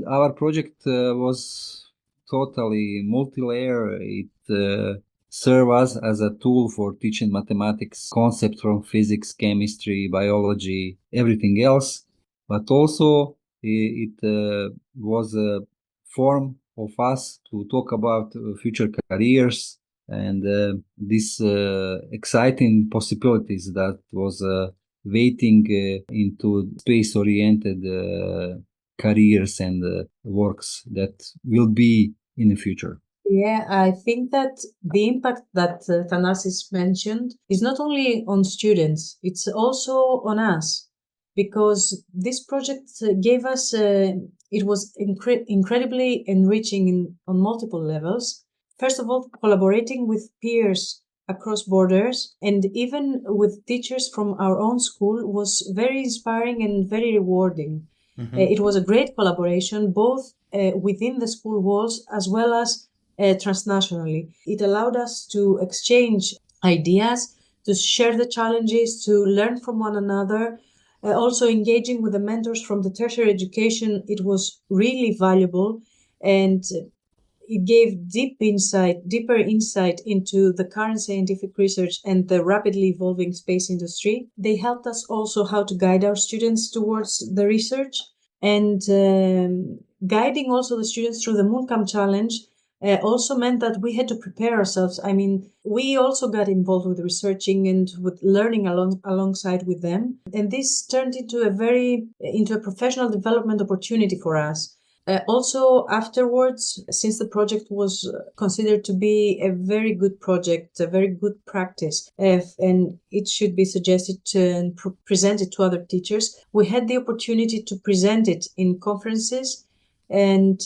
our project was totally multi-layer. It serve us as a tool for teaching mathematics concepts from physics, chemistry, biology, everything else. But also it was a form of us to talk about future careers and these exciting possibilities that was waiting into space-oriented careers and works that will be in the future. Yeah, I think that the impact that Athanasis mentioned is not only on students, it's also on us, because this project gave us, it was incredibly enriching on multiple levels. First of all, collaborating with peers across borders and even with teachers from our own school was very inspiring and very rewarding. It was a great collaboration, both within the school walls as well as transnationally. It allowed us to exchange ideas, to share the challenges, to learn from one another. Also engaging with the mentors from the tertiary education, it was really valuable, and it gave deeper insight into the current scientific research and the rapidly evolving space industry. They helped us also how to guide our students towards the research, and guiding also the students through the Mooncamp Challenge also meant that we had to prepare ourselves. I mean, we also got involved with researching and with learning alongside with them. And this turned into a professional development opportunity for us. Also, afterwards, since the project was considered to be a very good project, a very good practice, and it should be suggested and presented to other teachers, we had the opportunity to present it in conferences. And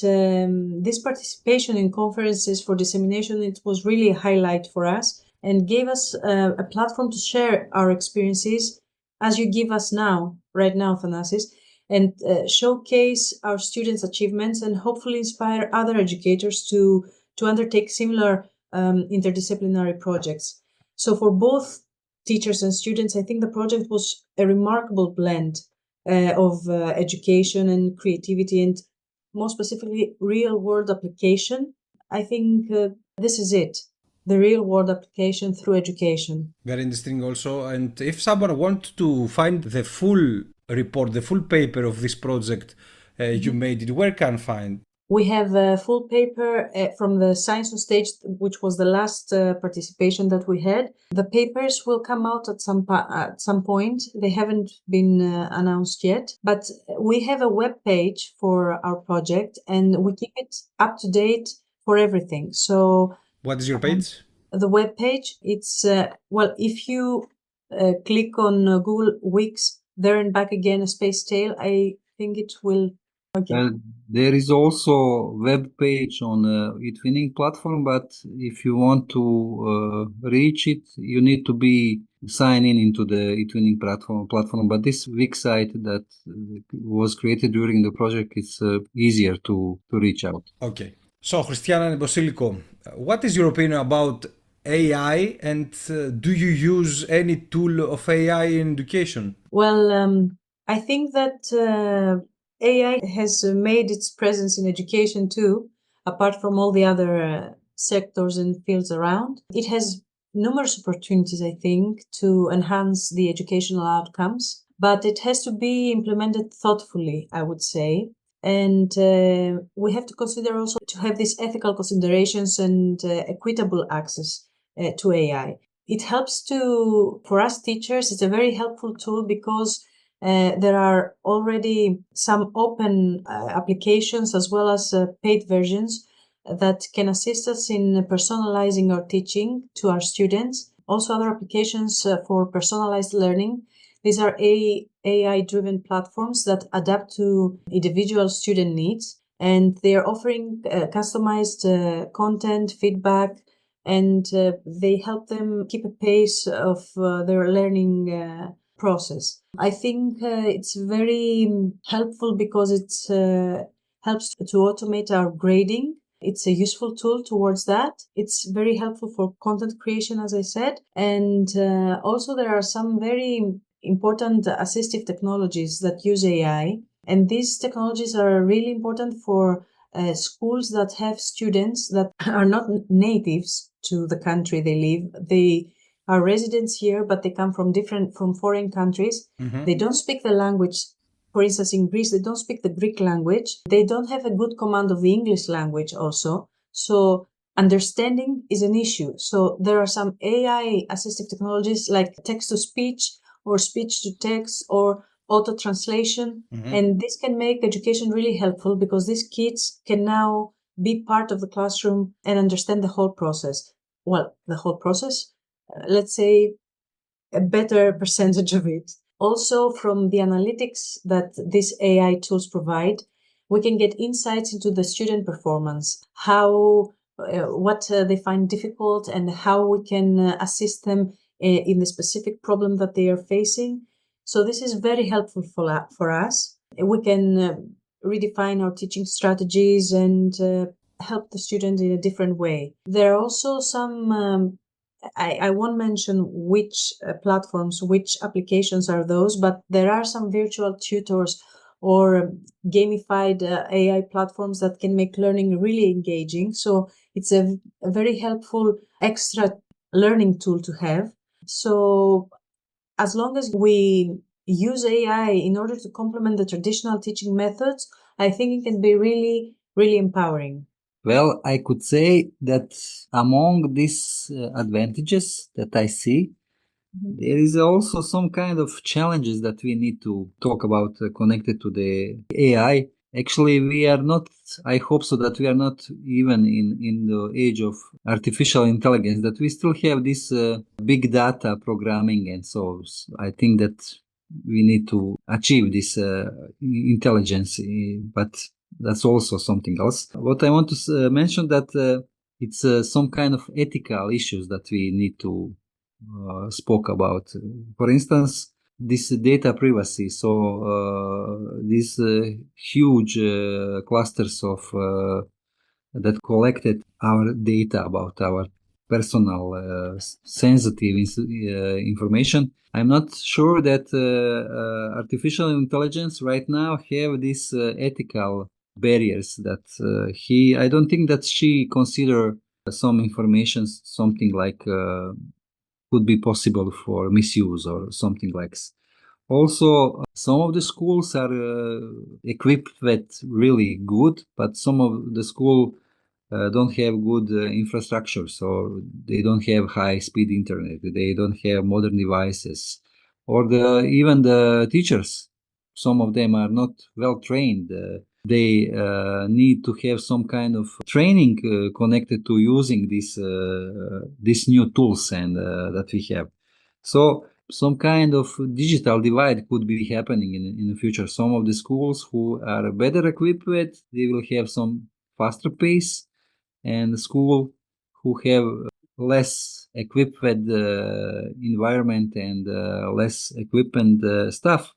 this participation in conferences for dissemination, it was really a highlight for us and gave us a platform to share our experiences, as you give us right now, Athanasis, and showcase our students' achievements and hopefully inspire other educators to undertake similar interdisciplinary projects. So for both teachers and students, I think the project was a remarkable blend of education and creativity, and more specifically, real-world application. I think this is it, the real-world application through education. Very interesting also. And if someone wants to find the full report, the full paper of this project you made it, where can find? We have a full paper from the Science on Stage, which was the last participation that we had. The papers will come out at some point. They haven't been announced yet, but we have a web page for our project, and we keep it up to date for everything. So, what is your page? The web page, it's if you click on Google Wix, there and back again, a space tale, I think it will. Okay. There is also web page on eTwinning platform, but if you want to reach it, you need to be signing into the eTwinning platform. But this Wix site that was created during the project is easier to reach out. Okay. So, Christiana and Bosiljko, what is your opinion about AI, and do you use any tool of AI in education? Well, I think that AI has made its presence in education too, apart from all the other sectors and fields around. It has numerous opportunities, I think, to enhance the educational outcomes, but it has to be implemented thoughtfully, I would say. And we have to consider also to have these ethical considerations and equitable access to AI. It helps for us teachers, it's a very helpful tool because there are already some open applications as well as paid versions that can assist us in personalizing our teaching to our students. Also, other applications for personalized learning. These are AI-driven platforms that adapt to individual student needs, and they are offering customized content, feedback, and they help them keep a pace of their learning process. I think it's very helpful because it helps to automate our grading. It's a useful tool towards that. It's very helpful for content creation, as I said. And also there are some very important assistive technologies that use AI. And these technologies are really important for schools that have students that are not natives to the country they live. They are residents here, but they come from foreign countries. Mm-hmm. They don't speak the language. For instance, in Greece, they don't speak the Greek language. They don't have a good command of the English language also. So understanding is an issue. So there are some AI assistive technologies like text-to-speech or speech-to-text or auto-translation. Mm-hmm. And this can make education really helpful because these kids can now be part of the classroom and understand the whole process. Well, the whole process, let's say a better percentage of it. Also, from the analytics that these AI tools provide, we can get insights into the student performance, what they find difficult and how we can assist them in the specific problem that they are facing. So this is very helpful for us. We can redefine our teaching strategies and help the student in a different way. There are also some I won't mention which platforms, which applications are those, but there are some virtual tutors or gamified AI platforms that can make learning really engaging. So it's a very helpful extra learning tool to have. So as long as we use AI in order to complement the traditional teaching methods, I think it can be really, really empowering. Well, I could say that among these advantages that I see, there is also some kind of challenges that we need to talk about connected to the AI. Actually, we are not, I hope so that we are not even in the age of artificial intelligence, that we still have this big data programming. And so I think that we need to achieve this intelligence, but that's also something else. What I want to mention that it's some kind of ethical issues that we need to spoke about. For instance, this data privacy. So these huge clusters of that collected our data about our personal sensitive information. I'm not sure that artificial intelligence right now have these ethical barriers that I don't think that she consider some information something like could be possible for misuse or something like this. Also, some of the schools are equipped with really good, but some of the school don't have good infrastructure, so they don't have high-speed internet, they don't have modern devices, or even the teachers. Some of them are not well trained. They need to have some kind of training connected to using these new tools and that we have. So some kind of digital divide could be happening in the future. Some of the schools who are better equipped with, they will have some faster pace, and school who have less equipped with environment and less equipment stuff,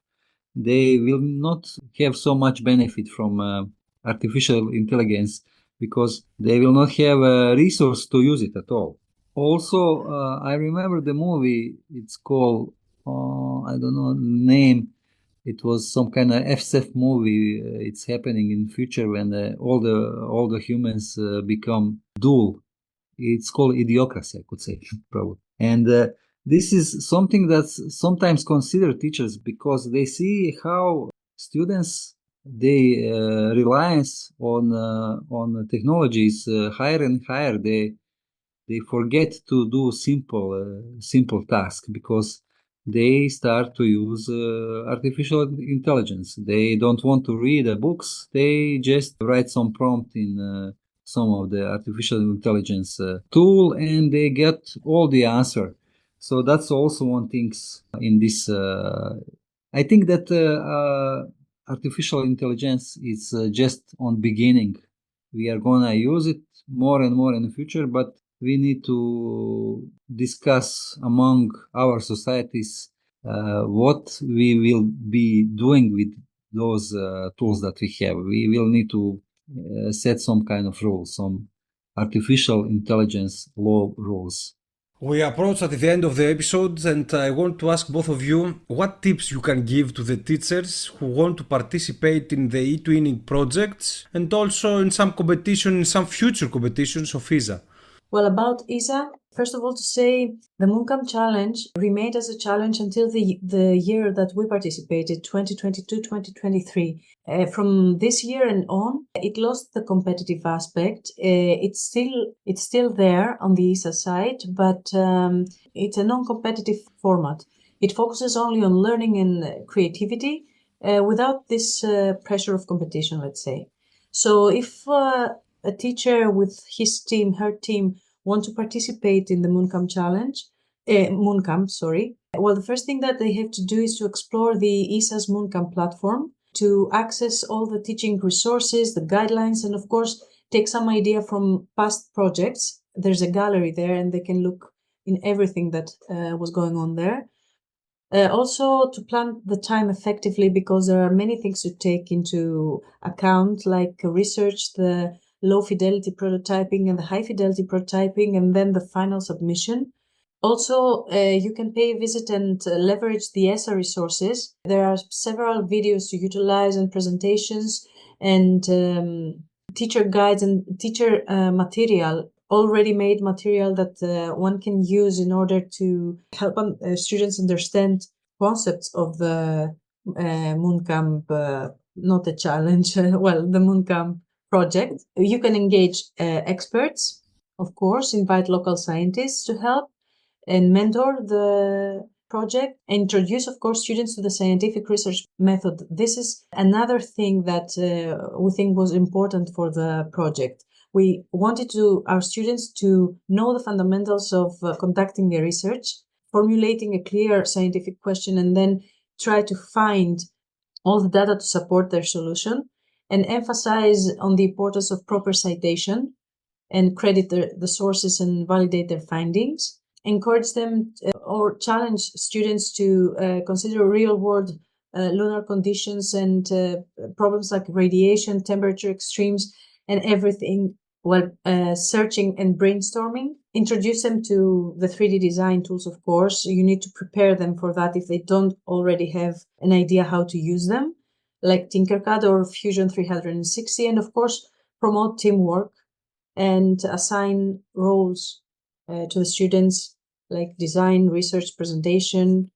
they will not have so much benefit from artificial intelligence because they will not have a resource to use it at all. Also, I remember the movie. It's called I don't know the name. It was some kind of SF movie. It's happening in future when all the humans become dual. It's called Idiocracy, I could say, probably. And this is something that's sometimes considered teachers because they see how students they reliance on technologies higher and higher. They forget to do simple tasks because they start to use artificial intelligence. They don't want to read the books. They just write some prompt in some of the artificial intelligence tool and they get all the answer. So that's also one thing in this. I think that artificial intelligence is just on beginning. We are gonna use it more and more in the future, but we need to discuss among our societies what we will be doing with those tools that we have. We will need to set some kind of rules, some artificial intelligence law rules. We approach at the end of the episode, and I want to ask both of you what tips you can give to the teachers who want to participate in the eTwinning projects and also in some competition, in some future competitions of ESA. Well, about ESA, first of all, to say the Mooncamp Challenge remained as a challenge until the year that we participated, 2022-2023. From this year and on, it lost the competitive aspect. It's still there on the ESA side, but it's a non-competitive format. It focuses only on learning and creativity without this pressure of competition, let's say. So if a teacher with his team, her team, want to participate in the Mooncamp Challenge, well, the first thing that they have to do is to explore the ESA's Mooncamp platform to access all the teaching resources, the guidelines, and of course, take some idea from past projects. There's a gallery there and they can look in everything that was going on there. Also to plan the time effectively because there are many things to take into account, like research, the low fidelity prototyping and the high fidelity prototyping, and then the final submission. Also, you can pay a visit and leverage the ESA resources. There are several videos to utilize and presentations and teacher guides and teacher material, already made material that one can use in order to help students understand concepts of the Mooncamp, not a challenge, the Mooncamp project. You can engage experts, of course, invite local scientists to help and mentor the project, introduce, of course, students to the scientific research method. This is another thing that we think was important for the project. We wanted our students to know the fundamentals of conducting a research, formulating a clear scientific question, and then try to find all the data to support their solution, and emphasize on the importance of proper citation and credit the sources and validate their findings. Encourage them or challenge students to consider real-world lunar conditions and problems like radiation, temperature extremes, and everything while searching and brainstorming. Introduce them to the 3D design tools, of course. You need to prepare them for that if they don't already have an idea how to use them, like Tinkercad or Fusion 360, and of course, promote teamwork and assign roles to the students, like design, research, presentation,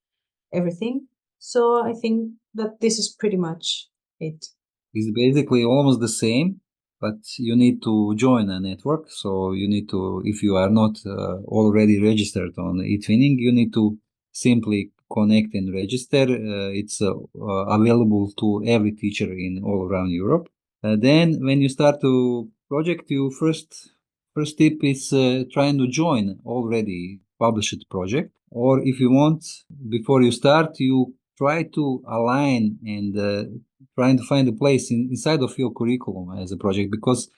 everything. So I think that this is pretty much it. It's basically almost the same, but you need to join a network. So you need to, if you are not already registered on eTwinning, you need to simply connect and register. It's available to every teacher in all around Europe. Then when you start to project, you first tip is trying to join already published project. Or if you want, before you start, you try to align and trying to find a place inside of your curriculum as a project, because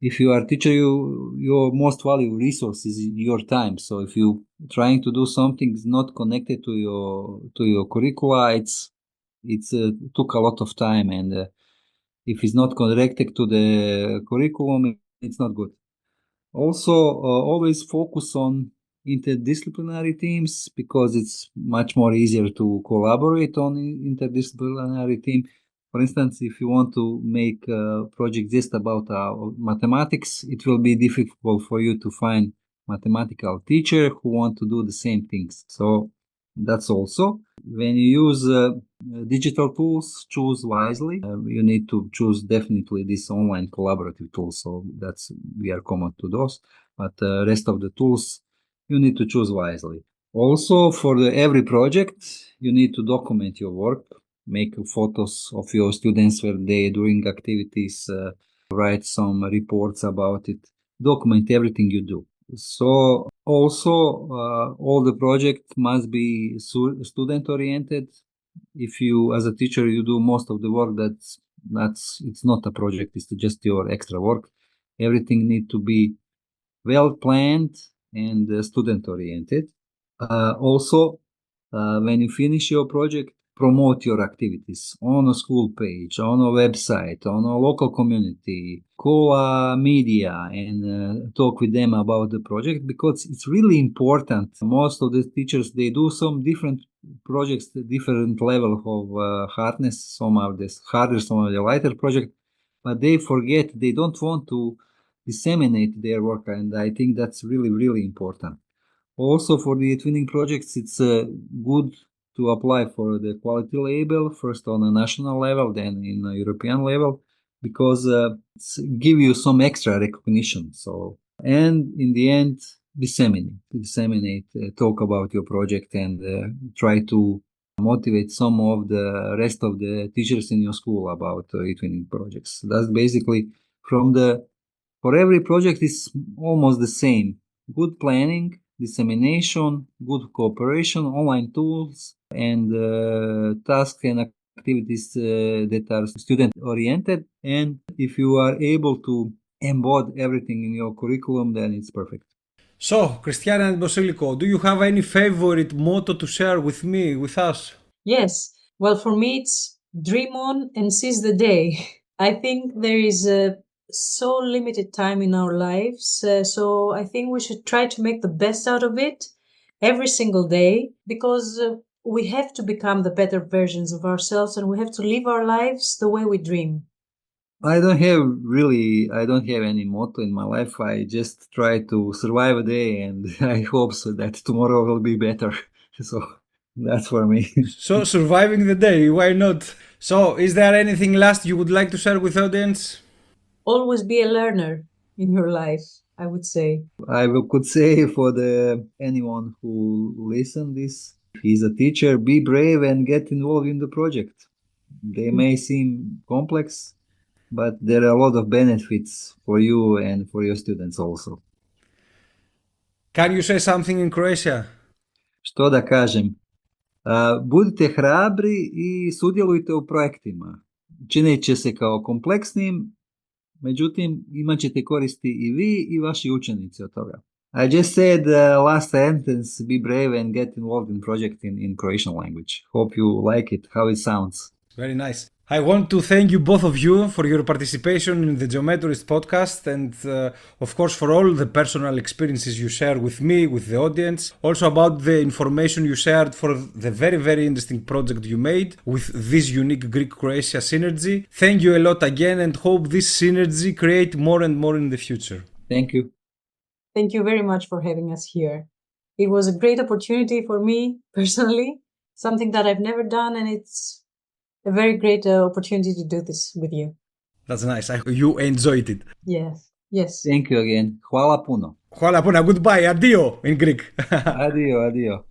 if you are a teacher, your most valuable resource is your time. So if you trying to do something not connected to your curricula, it's took a lot of time, and if it's not connected to the curriculum, it's not good. Also, always focus on interdisciplinary teams because it's much more easier to collaborate on interdisciplinary team. For instance, if you want to make a project just about mathematics, it will be difficult for you to find mathematical teacher who want to do the same things. So that's also when you use digital tools, choose wisely. You need to choose definitely this online collaborative tool. So we are common to those, but the rest of the tools you need to choose wisely. Also, for every project, you need to document your work. Make photos of your students where they are doing activities, write some reports about it, document everything you do. So also all the project must be student oriented. If you, as a teacher, you do most of the work, it's not a project, it's just your extra work. Everything need to be well planned and student oriented. Also, when you finish your project, promote your activities on a school page, on a website, on a local community, call media and talk with them about the project, because it's really important. Most of the teachers, they do some different projects, different level of hardness. Some of this harder, some of the lighter project, but they forget, they don't want to disseminate their work, and I think that's really, really important. Also, for the eTwinning projects, it's good to apply for the quality label, first on a national level, then in a European level, because it's give you some extra recognition. So, and in the end, disseminate, talk about your project and try to motivate some of the rest of the teachers in your school about eTwinning projects. That's basically for every project is almost the same. Good planning, dissemination, good cooperation, online tools, and tasks and activities that are student-oriented. And if you are able to embed everything in your curriculum, then it's perfect. So, Christiana and Bosiljko, do you have any favorite motto to share with us? Yes. Well, for me, it's dream on and seize the day. I think there is so limited time in our lives, so I think we should try to make the best out of it every single day, because we have to become the better versions of ourselves and we have to live our lives the way we dream. I don't have any motto in my life. I just try to survive a day, and I hope so that tomorrow will be better. So that's for me. So, surviving the day, why not? So, is there anything last you would like to share with the audience? Always be a learner in your life, I would say. Could say for anyone who listen this, if he's a teacher, be brave and get involved in the project. They may seem complex, but there are a lot of benefits for you and for your students also. Can you say something in Croatia? Što da kažem? Budite hrabri i sudjelujte u projektima. Činit će se kao kompleksnim, međutim imat ćete koristi i vi i vaši učenici od toga. I just said last sentence, be brave and get involved in project in Croatian language. Hope you like it, how it sounds. Very nice. I want to thank you, both of you, for your participation in the Geomentorist podcast and, of course, for all the personal experiences you share with me, with the audience. Also about the information you shared for the very, very interesting project you made with this unique Greek-Croatia synergy. Thank you a lot again and hope this synergy create more and more in the future. Thank you. Thank you very much for having us here. It was a great opportunity for me personally, something that I've never done, and it's a very great opportunity to do this with you. That's nice. You enjoyed it. Yes. Thank you again. Hvala puno. Hvala puno. Goodbye. Adio in Greek. Adio.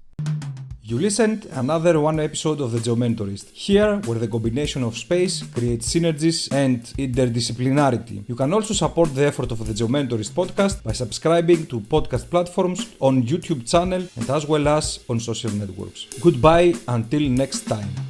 You listened another one episode of The Geomentorist, here where the combination of space creates synergies and interdisciplinarity. You can also support the effort of The Geomentorist Podcast by subscribing to podcast platforms on YouTube channel and as well as on social networks. Goodbye until next time.